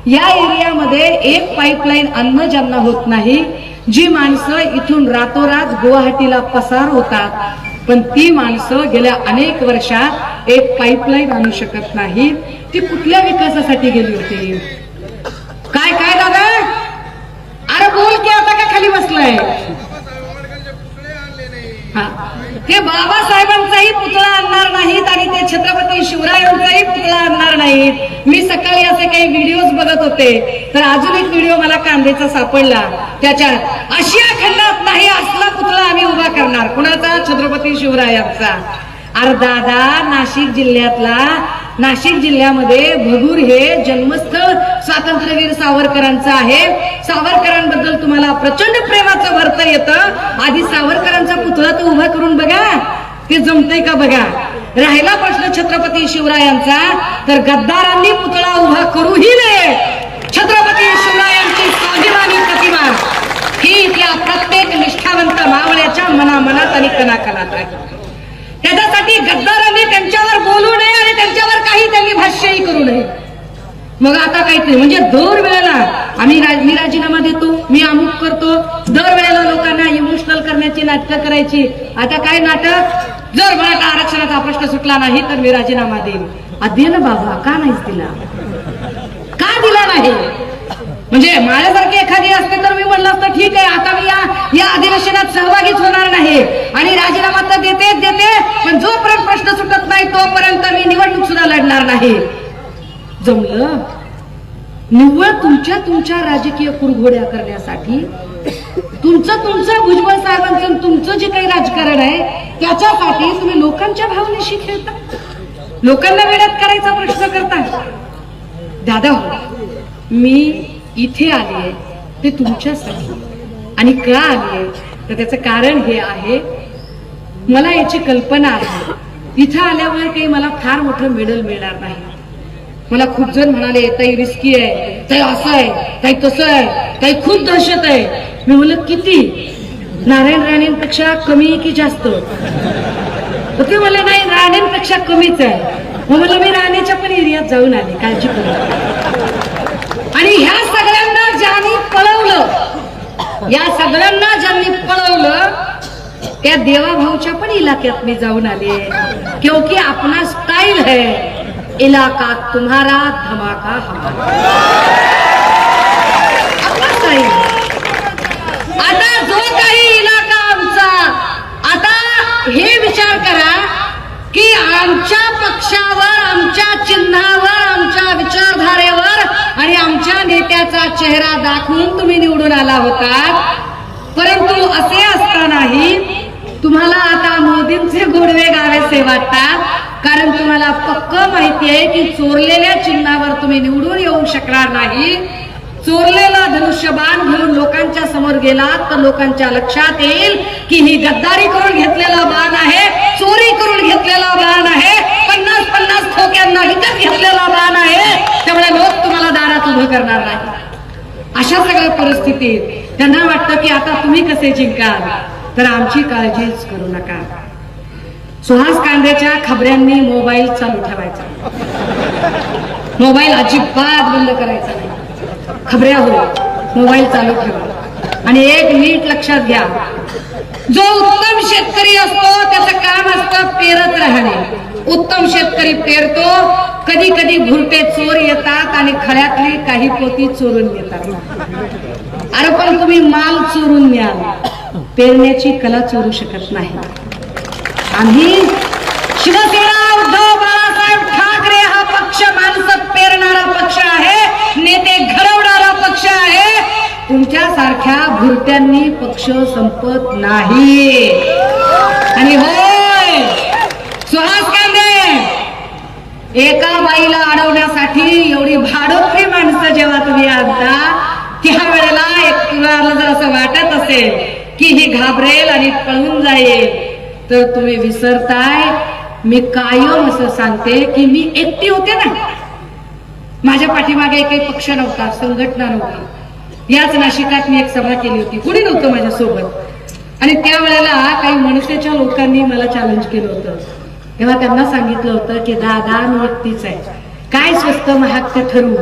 Speaker 1: या एरियामध्ये एक पाईपलाईन अन्न ज्यांना होत नाही, जी माणसं इथून रातोरात गुवाहाटीला पसार होतात, पण ती माणसं गेल्या अनेक वर्षात एक पाईपलाईन आणू शकत नाहीत. ती कुठल्या विकासासाठी गेली होती? काय काय दादा? अरे बोल की, आता का खाली बसलाय? ते बाबासाहेबांचाही पुतळा आणणार नाहीत आणि ते छत्रपती शिवरायांचाही पुतळा आणणार नाहीत. मी सकाळी असे काही व्हिडिओज बघत होते, तर अजून एक व्हिडिओ मला कांदेचा सापडला. त्याच्यात आशिया खंडात नाही असला पुतळा आम्ही उभा करणार. कुणाचा? छत्रपती शिवरायांचा. अरे दादा, नाशिक जिल्ह्यामध्ये भगूर हे जन्मस्थळ स्वातंत्र्यवीर सावरकरांचं आहे. सावरकरांबद्दल तुम्हाला प्रचंड प्रेमाचं भरता येतं. आधी सावरकरांचा पुतळा तर उभा करून बघा, ते जमतंय का बघा. राहिला प्रश्न छत्रपती शिवरायांचा, तर गद्दारांनी पुतळा उभा करूही नये. छत्रपती शिवरायांची स्वाभिमानी प्रतिमा ही इथल्या प्रत्येक निष्ठावंत मावळ्याच्या मनामनात आणि कणाकणात आहे. त्याच्यासाठी गद्दारांनी त्यांच्यावर बोलू नये आणि त्यांच्यावर काही त्यांनी भाष्यही करू नये. मग आता काहीतरी म्हणजे दर वेळेला मी राजीनामा देतो, मी अमुक करतो, दर वेळेला लोकांना इमोशनल करण्याची नाटकं करायची. आता काय नाटक? जर मराठा आरक्षणाचा प्रश्न सुटला नाही तर मी राजीनामा देईन. दे ना बाबा, का नाहीच दिला? का दिला नाही? म्हणजे माझ्यासारखी एखादी असते तर मी म्हणलं असतं ठीक आहे, आता मी या अधिवेशनात सहभागीच होणार नाही आणि राजीनामा तर देते, पण जोपर्यंत प्रश्न सुटत नाही तोपर्यंत मी निवडणूक सुद्धा लढणार नाही. जमलं? निव्वळ तुमच्या राजकीय कुरघोड्या करण्यासाठी तुमचं भुजबळ साहेबांचं तुमचं जे काही राजकारण आहे त्याच्यासाठी तुम्ही लोकांच्या भावनेशी खेळता, लोकांना वेड्यात करायचा प्रश्न करता. दादा हो, मी इथे आले ते तुमच्यासाठी. आणि का आले तर त्याचं कारण हे आहे, मला याची कल्पना आहे इथं आल्यावर काही मला फार मोठं मेडल मिळणार नाही. मला खूप जण म्हणाले ताई रिस्की आहे, ताई असं आहे, ताई तसं आहे, ताई खूप दहशत आहे. मी म्हणलं किती? नारायण राणेंपेक्षा कमी की जास्त? तर ते म्हणले नाही, राणेंपेक्षा कमीच आहे. मग म्हणलं मी राणेच्या पण एरियात जाऊन आले, काळजी करू. आणि ह्या सगळ्यांना ज्यांनी पळवलं त्या देवाभाऊच्या पण इलाक्यात मी जाऊन आले. क्योंकि अपना स्टाइल है, इलाका तुम्हारा, धमाका हमारा. अपना स्टाइल. आता जो काही इलाका आमचा, आता हे विचार करा की आमच्या पक्षावर, आमच्या चिन्हावर, आमच्या विचारधारेवर आणि आमच्या नेत्याचा चेहरा दाखवून तुम्ही निवडून आला होता. परंतु असे असतानाही तुम्हाला आता मोदींचे गोडवे गावेसे वाटतात, कारण तुम्हाला पक्क माहिती आहे की चोरलेल्या चिन्हावर तुम्ही निवडून येऊ शकणार नाही. चोरलेला धनुष्यबाण घेऊन लोकांच्या समोर गेला तर लोकांच्या लक्षात येईल की ही गद्दारी करून घेतलेला बाण आहे, चोरी करून घेतलेला बाण आहे, 50-50 खोक्यांना विकत घेतलेला बाण आहे. त्यामुळे लोक तुम्हाला दारात उभं करणार नाही. अशा सगळ्या परिस्थितीत त्यांना वाटतं की आता तुम्ही कसे जिंकाल, तर आमची काळजीच करू नका. सुहास कांदेच्या खबऱ्यांनी मोबाईल चालू ठेवायचा, मोबाईल अजिबात बंद करायचा नाही. खबऱ्या हो, मोबाईल चालू ठेवा. आणि एक नीट लक्षात घ्या, जो उत्तम शेतकरी असतो त्याचं काम असतं पेरत राहणे. उत्तम शेतकरी पेरतो, कधी कधी भुरटे चोर येतात आणि खळ्यातली काही पोती चोरून येतात. अरे पण तुम्ही माल चोरून न्याल, पेरण्याची कला चोरू शकत नाही. आम्ही शिवसेना उद्धव बाळासाहेब ठाकरे हा पक्ष माणसं पेरणारा पक्ष आहे, नेते घडवणारा पक्ष आहे. तुमच्यासारख्या भुरट्यांनी पक्ष संपत नाही. आणि होय, सुहास कांदे, एका बाईला अडवण्यासाठी एवढी भाडोत्री माणसं जेव्हा तुम्ही आणता, त्यावेळेला एक तुम्हाला जर असं वाटत असेल की ही घाबरेल आणि पळून जाईल, तर तुम्ही विसरताय. मी कायम असं सांगते की मी एकटी होते ना, माझ्या पाठीमागे काही पक्ष नव्हता, संघटना नव्हती. याच नाशिकात मी एक सभा केली होती, कुणी नव्हतं माझ्यासोबत. आणि त्यावेळेला काही मनसेच्या लोकांनी मला चॅलेंज केलं होतं. तेव्हा त्यांना सांगितलं होतं की दादा मी एकटीच आहे, काय स्वस्त महाग ते ठरवू.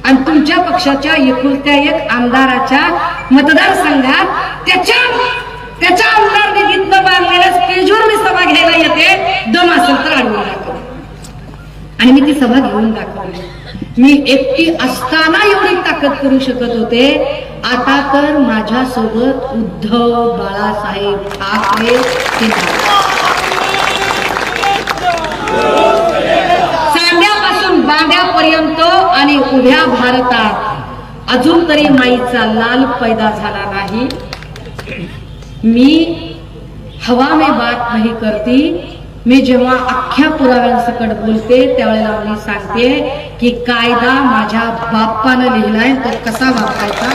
Speaker 1: आणि तुमच्या पक्षाच्या एकुलत्या एक आमदाराच्या मतदारसंघात त्याच्या आमदार निधीतनं बांधलेल्या स्टेजवर मी सभा घ्यायला येते, दम असेल तर अडवून दाखव. आणि मी ती सभा घेऊन दाखवली. मी एकटी असताना एवढी ताकद करू शकत होते, आता तर माझ्या सोबत उद्धव बाळासाहेब ठाकरे, सांड्यापासून बांड्यापर्यंत आणि उभ्या भारतात अजून तरी माईचा लाल पैदा झाला नाही. मी हवा में बात नाही करती. मी जेव्हा अख्ख्या पुराव्यांसकट बोलते त्यावेळेला मी सांगते की कायदा माझ्या बाप्पानं लिहिलाय, तो कसा वापरायचा.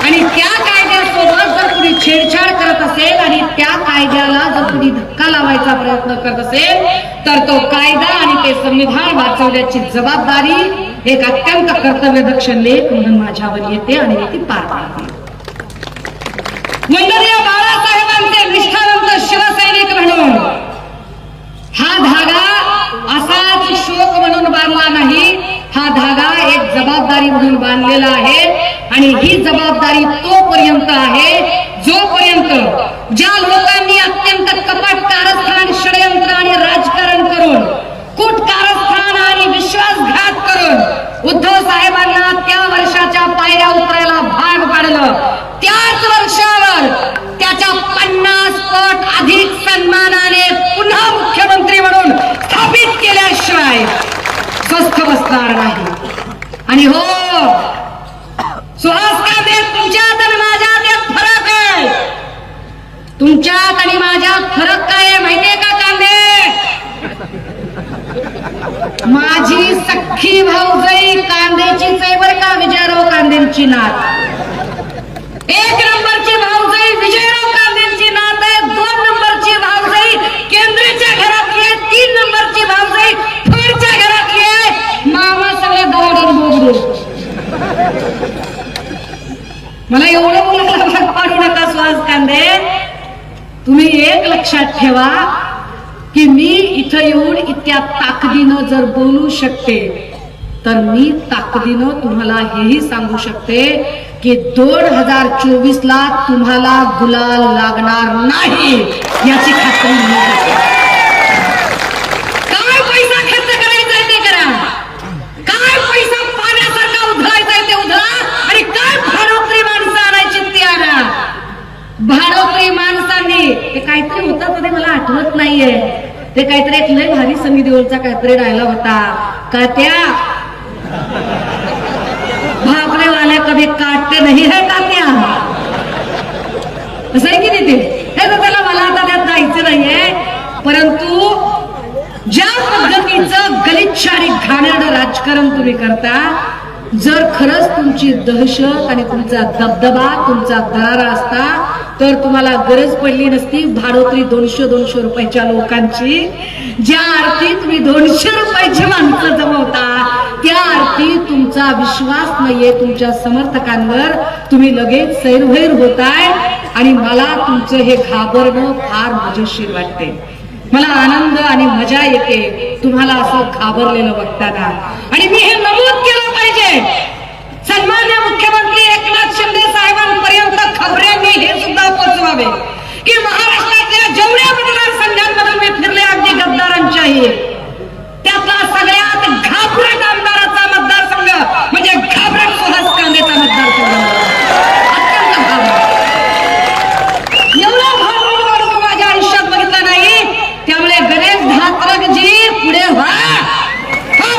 Speaker 1: आणि त्या कायद्यासोबत जर कुणी छेडछाड करत असेल आणि त्या कायद्याला जर कुणी धक्का लावायचा प्रयत्न करत असेल, तर तो कायदा आणि ते संविधान वाचवण्याची जबाबदारी एक अत्यंत कर्तव्यदक्ष लेख म्हणून माझ्यावर येते आणि मी ती पार पाडते. वंदनीय बाळासाहेबांचे निष्ठावंत शिवसैनिक म्हणून हा धागा असाच शोक म्हणून बांधला नाही, हा धागा एक जबाबदारी म्हणून बांधलेला आहे. आणि ही जबाबदारी तोपर्यंत आहे जोपर्यंत ज्या लोकांनी अत्यंत कपट कारस्थान, षडयंत्र आणि राजकारण करून, कूट कारस्थान आणि विश्वासघात करून उद्धव साहेबांना त्या वर्षाच्या पायऱ्या उतरायला भाग पाडलं, त्याच वर्षावर त्याच्या 50 पट अधिक सन्मानाने पुन्हा मुख्यमंत्री म्हणून स्थापित केल्याशिवाय स्वस्थ बसणार नाही. आणि हो सुहास कांदे, तुमच्यात आणि माझ्यात एक फरक आहे. तुमच्यात आणि माझ्यात फरक काय आहे माहितीये का कांदे? माझी सख्खी भाऊजाई कांदेचीच आहे बरं का, विजयराव कांदेंची नात. 1 नंबरची भाऊजाई विजयराव कांदेंची नात आहे. 2 नंबरची भाऊजाई केंद्रेच्या घरातली आहे. 3 नंबरची भाऊजाई फडच्या घरातली आहे. मामा सगळे दौडून बोबडू. मला एवढं बोलायला भाग पाडू नका सुहास कांदे. तुम्ही एक लक्षात ठेवा की मी इथं येऊन इतक्या ताकदीनं जर बोलू शकते, तर मी ताकदीनं तुम्हाला हेही सांगू शकते की 2024ला तुम्हाला गुलाल लागणार नाही याची खात्री मी. काय पैसा खर्च करायचा आहे ते करा, काय पैसा पाण्यासारखा उधळायचा आहे ते उधळा, आणि काय भाडोत्री माणसं आणायची ती आणा. भाडोत्री माणसांनी ते काहीतरी होतं ते मला आठवत नाहीये, काहीतरी एक लय भारी सनी देओलचा काहीतरी डायलॉग होता का त्या भापरे वाले कधी काटते नाही है का त्या असं आहे की नाही ते हे तर त्याला मला आता त्यात जायचं नाहीये परंतु ज्या पद्धतीचं गलिच्छ आणि घाणेरडं राजकारण तुम्ही करता जर खरंच तुमची दहशत आणि तुमचा दबदबा तुमचा दरारा असता तर तुम्हाला गरज पडली नसती भाडोत्री 200 रुपयाच्या लोकांची ज्या अर्थी तुम्ही 200 रुपयाची माणसं जमवता त्या अर्थी तुमचा विश्वास नाहीये तुमच्या समर्थकांवर तुम्ही लगेच सैरभैर होताय आणि मला तुमचं हे घाबरणं फार मजेशीर वाटते मला आनंद आणि मजा येते तुम्हाला असं घाबरलेलं बघताना आणि मी हे नमूद केलं पाहिजे सन्माननीय मुख्यमंत्री एकनाथ शिंदे साहेबांपर्यंत खबऱ्यांनी हे सुद्धा पोहोचवावे की महाराष्ट्रातल्या जेवढ्या मतदारसंघांमधून मी फिरले अगदी गद्दारांच्याही त्यातला सगळ्यात घाबरट आमदाराचा मतदारसंघ म्हणजे घाबरट सुहास कांदेचा मतदारसंघ अत्यंत घाबरट एवढा घाबरट माझ्या आयुष्यात बघितलं नाही त्यामुळे गणेश धात्रकजी पुढे व्हा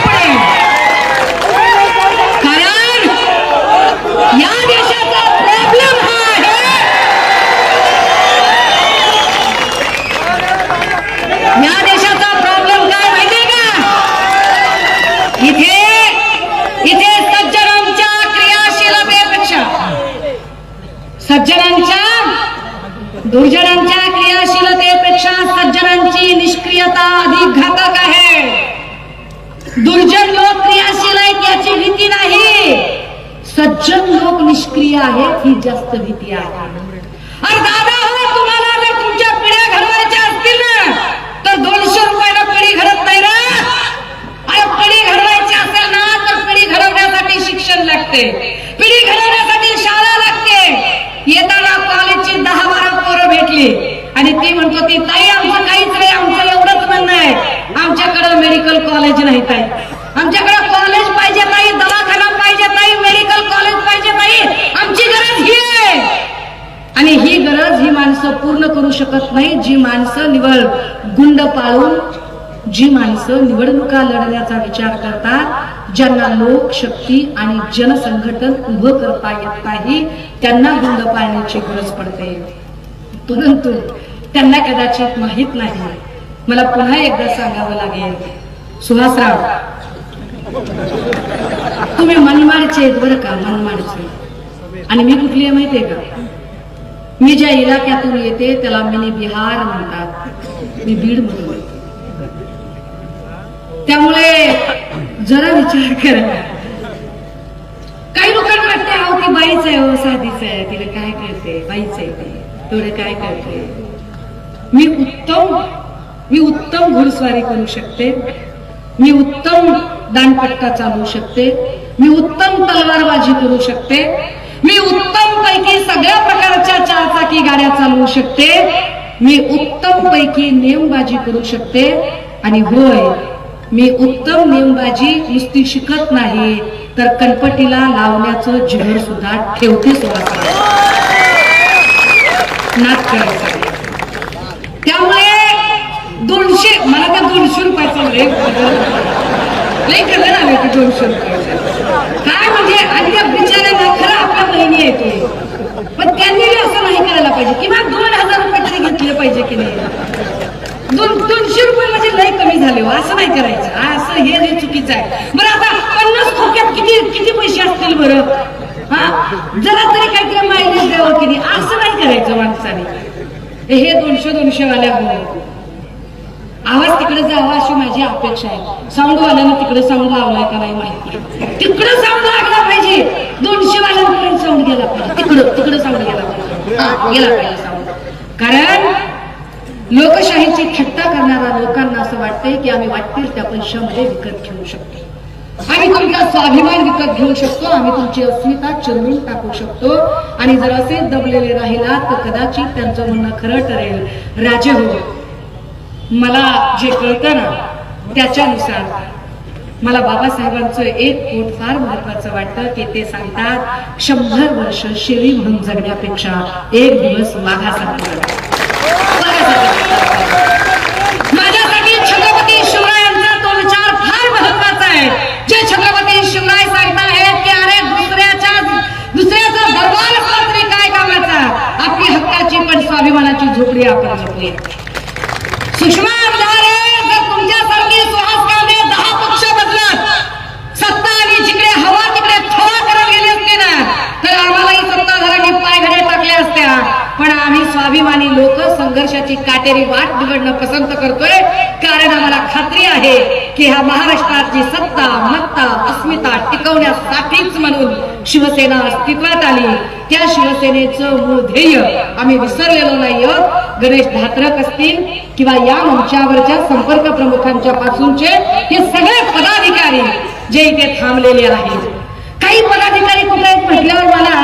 Speaker 1: पुढे कारण या देशाचा प्रॉब्लेम हा आहे या देशाचा प्रॉब्लेम काय माहितीये का इथे सज्जनांच्या क्रियाशीलतेपेक्षा सज्जनांच्या दुर्जनांच्या क्रियाशीलतेपेक्षा सज्जनांची निष्क्रियता अधिक घातक आहे दुर्जन लोक क्रियाशील आहेत याची भीती नाही सज्जन लोक निष्क्रिय आहेत ही जास्त भीती आहे अरे दादा हो तुम्हाला जर तुमच्या पिढ्या घडवायच्या असतील ना तर 200 रुपयाला पिढी घडत नाही ना अरे पिढी घडवायची असेल ना तर पिढी घडवण्यासाठी शिक्षण लागते पिढी घडवण्यासाठी शाळा लागते येताना कॉलेजची 10-12 पोरं भेटली आणि ती म्हणतो ती ताई आमचं काहीच नाही आमचं एवढंच म्हणणं आहे आमच्याकडे मेडिकल कॉलेज नाही ताई आमच्याकडे कॉलेज पाहिजे ताई दवाखाना पाहिजे ताई मेडिकल कॉलेज पाहिजे ताई आमची गरज ही आहे आणि ही गरज ही माणसं पूर्ण करू शकत नाही जी माणसं निवळ गुंड पाळून जी माणसं निवडणुका लढण्याचा विचार करतात ज्यांना लोकशक्ती आणि जनसंघटन उभं करता येत नाही त्यांना गुंड पाळण्याची गरज पडते परंतु त्यांना कदाचित माहित नाही मला पुन्हा एकदा सांगावं लागेल सुहासराव तुम्ही मनमाडचे आहेत बरं का मनमाडचे आणि मी कुठली आहे माहितीये का मी ज्या इलाक्यातून येते त्याला मिनी बिहार म्हणतात मी बीड मधून येते त्यामुळे जरा विचार करा काही लोकांना वाटते अहो ती बाईच आहे हो साधीच आहे तिला काय कळते बाईच आहे ती तेवढे काय कळते मी उत्तम घोडस्वारी करू शकते मी उत्तम दांडपट्टा चालवू शकते मी उत्तम तलवारबाजी करू शकते मी उत्तम पैकी सगळ्या प्रकारच्या 4 चाकी गाड्या चालवू शकते मी उत्तम पैकी नेमबाजी करू शकते आणि होय मी उत्तम नेमबाजी नुसती शिकत नाही तर कणपटीला लावण्याचं जहर सुद्धा ठेवते नाच करायचं त्यामुळे 200 मला त्या 200 रुपयाचं लय कलर आले की 200 रुपयाचं काय म्हणजे अद्याप बिचाऱ्यांना खरं आपल्या बहिणी येतो पण त्यांनी असं नाही करायला पाहिजे किंवा 2000 रुपये तरी घेतले पाहिजे की नाही 200 रुपये म्हणजे लय कमी झाले हो असं नाही करायचं असं हे चुकीचं आहे बरं आता 50 खोक्यात किती पैसे असतील बरं हा जरा तरी काहीतरी मायलेज द्यावं की नाही असं नाही करायचं माणसाने हे 200 वाल्या आवाज तिकडे जावा अशी माझी अपेक्षा आहे साऊंड वाल्यानं तिकडे साऊंड लावलाय का नाही माहिती तिकडे साऊंड लागला पाहिजे 200 वाल्यांपर्यंत साऊंड गेला पाहिजे तिकडे साऊंड गेला पाहिजे साऊंड कारण लोकशाहीची थट्टा करणाऱ्या लोकांना असं वाटतंय की आम्ही वाटतील त्या पैशामध्ये विकत घेऊ शकतो आम्ही तुमचा स्वाभिमान विकत घेऊ शकतो आम्ही तुमची अस्मिता चिरवून टाकू शकतो आणि जर असे दबलेले राहिला तर कदाचित त्यांचं म्हणणं खरं ठरेल राजे हो मला जे कळतं ना त्याच्यानुसार मला बाबासाहेबांचं एक कोट फार महत्वाचं वाटतं की ते सांगतात 100 वर्ष शेळी म्हणून जगण्यापेक्षा एक दिवस वाघासारखं माझ्यासाठी पिढी आपण जपूया. सुषमा अंधारे, जर तुमच्यासारखी सुहास कांदे 10 पक्ष बदलत सत्ता आणि जिकडे हवा तिकडे थवा करत गेले असते ना, तर आम्हालाही सत्ताधाऱ्यांनी पायघडे टाकले असत्या. पण आम्ही स्वाभिमानी लोक संघर्षाची काटेरी वाट निवडणं पसंत करतोय, कारण आम्हाला खात्री आहे की ह्या महाराष्ट्राची सत्ता मत्ता अस्मिता टिकवण्यासाठीच म्हणून शिवसेना अस्तित्वात आली. त्या शिवसेनेचं मूळ ध्येय आम्ही विसरलेलो नाही आहोत. गणेश धात्रक असतील किंवा या मंचावरच्या संपर्क प्रमुखांच्या पासूनचे हे सगळे पदाधिकारी जे इथे थांबलेले आहेत. काही पदाधिकारी कुठे आहेत म्हटल्यावर मला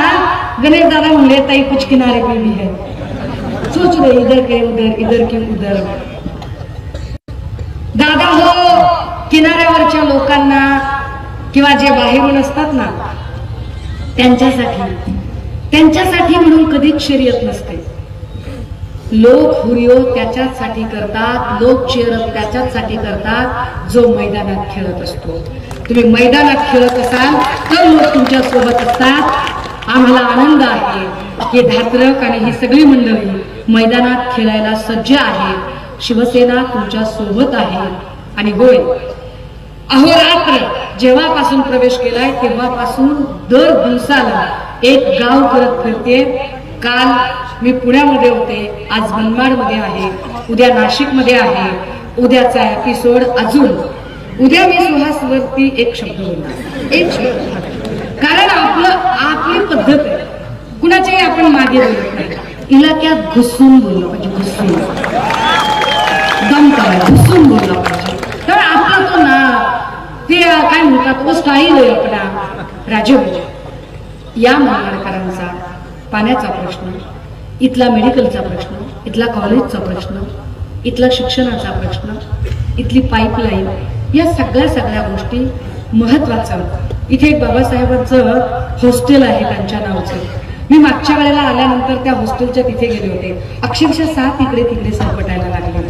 Speaker 1: गणेश दादा म्हणले, ताई कुछ किनारे पे भी है, सोच रहे इधर के उधर इधर के उधर. दादा हो, किनाऱ्यावरच्या लोकांना किंवा जे बाहेरून असतात ना त्यांच्यासाठी म्हणून कधीच शर्यत नसते. लोक हुरियो त्याच्यासाठी करतात, लोक चेअरअप त्याच्यासाठी करतात जो मैदानात खेळत असतो. तुम्ही मैदानात खेळत असाल तर लोक तुमच्या सोबत असतात. आम्हाला आनंद आहे की धात्रक आणि ही सगळी मंडळी मैदानात खेळायला सज्ज आहे. शिवसेना तुमच्या सोबत आहे. आणि होय, अहोरात्र जेव्हापासून प्रवेश केलाय तेव्हापासून दर दिवसाला एक गाव करत फिरते. काल मी पुण्यामध्ये होते, आज मनमाडमध्ये आहे, उद्या नाशिकमध्ये आहे. उद्याचा एपिसोड अजून उद्या मी सुहासवरती एक शब्द बोलणार, एक शब्द, कारण आपली पद्धत आहे. कुणाच्याही आपण मागे बोलत नाही. इलाक्यात घुसून बोललो पाहिजे, घुसून दम करायला घुसून बोललो पाहिजे. तर आपला तो ना ते काय म्हणतात तो स्टाईल आहे आपला. राजे या मनमाडकरांचा पाण्याचा प्रश्न, इथला मेडिकलचा प्रश्न, इथला कॉलेजचा प्रश्न, इथला शिक्षणाचा प्रश्न, इथली पाईपलाईन, या सगळ्या गोष्टी महत्वाचं. इथे एक बाबासाहेबांचं हॉस्टेल आहे त्यांच्या नावचं. मी मागच्या वेळेला आल्यानंतर त्या हॉस्टेलच्या तिथे गेले होते. अक्षरशः 7 इकडे तिकडे सरपटायला लागले.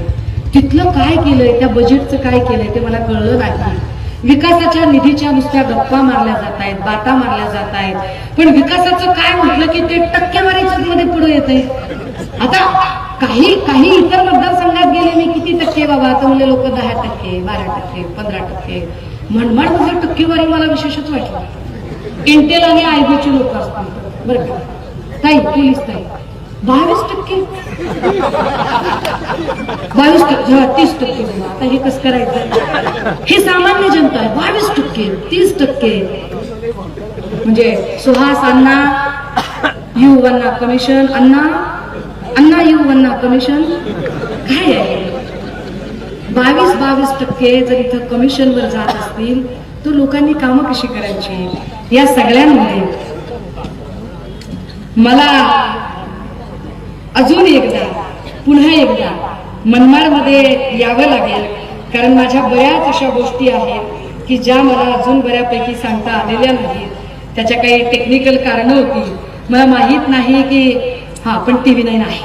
Speaker 1: तिथलं काय केलंय, त्या बजेटचं काय केलंय ते मला कळलं नाही. विकासाच्या निधीच्या नुसत्या गप्पा मारल्या जात आहेत, बाता मारल्या जात आहेत, पण विकासाचं काय म्हटलं की ते टक्केवारीच मध्ये पुढे येत आहे. आता काही इतर मतदारसंघात गेले मी, किती टक्के बाबा, आता म्हणजे लोक 10%, 12%, 15%. मनमाडमध्ये टक्केवारी मला विशेषच वाटलं. इंटेल आणि आयबीचे लोक असतात बरं का ताई, पोलीस ताई, 22%, 30%. आता हे कसं करायचं? हे सामान्य जनता आहे. 22%, 30%. म्हणजे Suhas Anna you wanna commission, Anna you wanna commission काय आहे? 22% जर इथं कमिशनवर जात असतील तर लोकांनी कामं कशी करायची? या सगळ्यांमध्ये मला अजून एकदा पुन्हा एकदा मनमाडमध्ये यावं लागेल, कारण माझ्या बऱ्याच अशा गोष्टी आहेत की ज्या मला अजून बऱ्यापैकी सांगता आलेल्या नाहीत. त्याच्या काही टेक्निकल कारणं होती, मला माहीत नाही की पण TV9 आहे.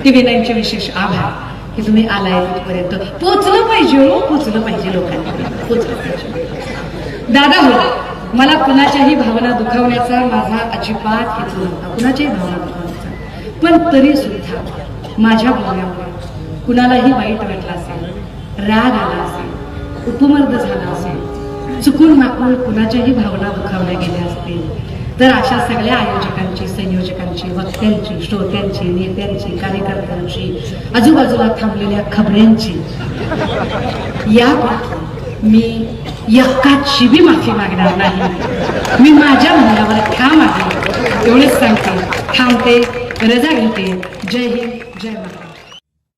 Speaker 1: TV9चे विशेष आभार की तुम्ही आलाय इथपर्यंत. पोचलं पाहिजे लोकांना, पोचलं पाहिजे. दादा हो, मला कुणाच्याही भावना दुखावण्याचा माझा अजिबात हेतू नव्हता, कुणाच्याही भावना दुखावण्याचा. पण तरी सुद्धा माझ्या बोलण्यामुळे कुणालाही वाईट वाटलं असेल, राग आला असेल, उपमर्द झाला असेल, चुकून माकून कुणाच्याही भावना दुखावल्या गेल्या असतील, तर अशा सगळ्या आयोजकांची, संयोजकांची, वक्त्यांची, श्रोत्यांची, नेत्यांची, कार्यकर्त्यांची, आजूबाजूला थांबलेल्या खबऱ्यांची यापैकी मी एकाची बी माफी मागणार नाही. मी माझ्या म्हणण्यावर ठाम आहे, एवढंच सांगते, थांबते, रजा घेते. जय हिंद, जय महाराष्ट्र.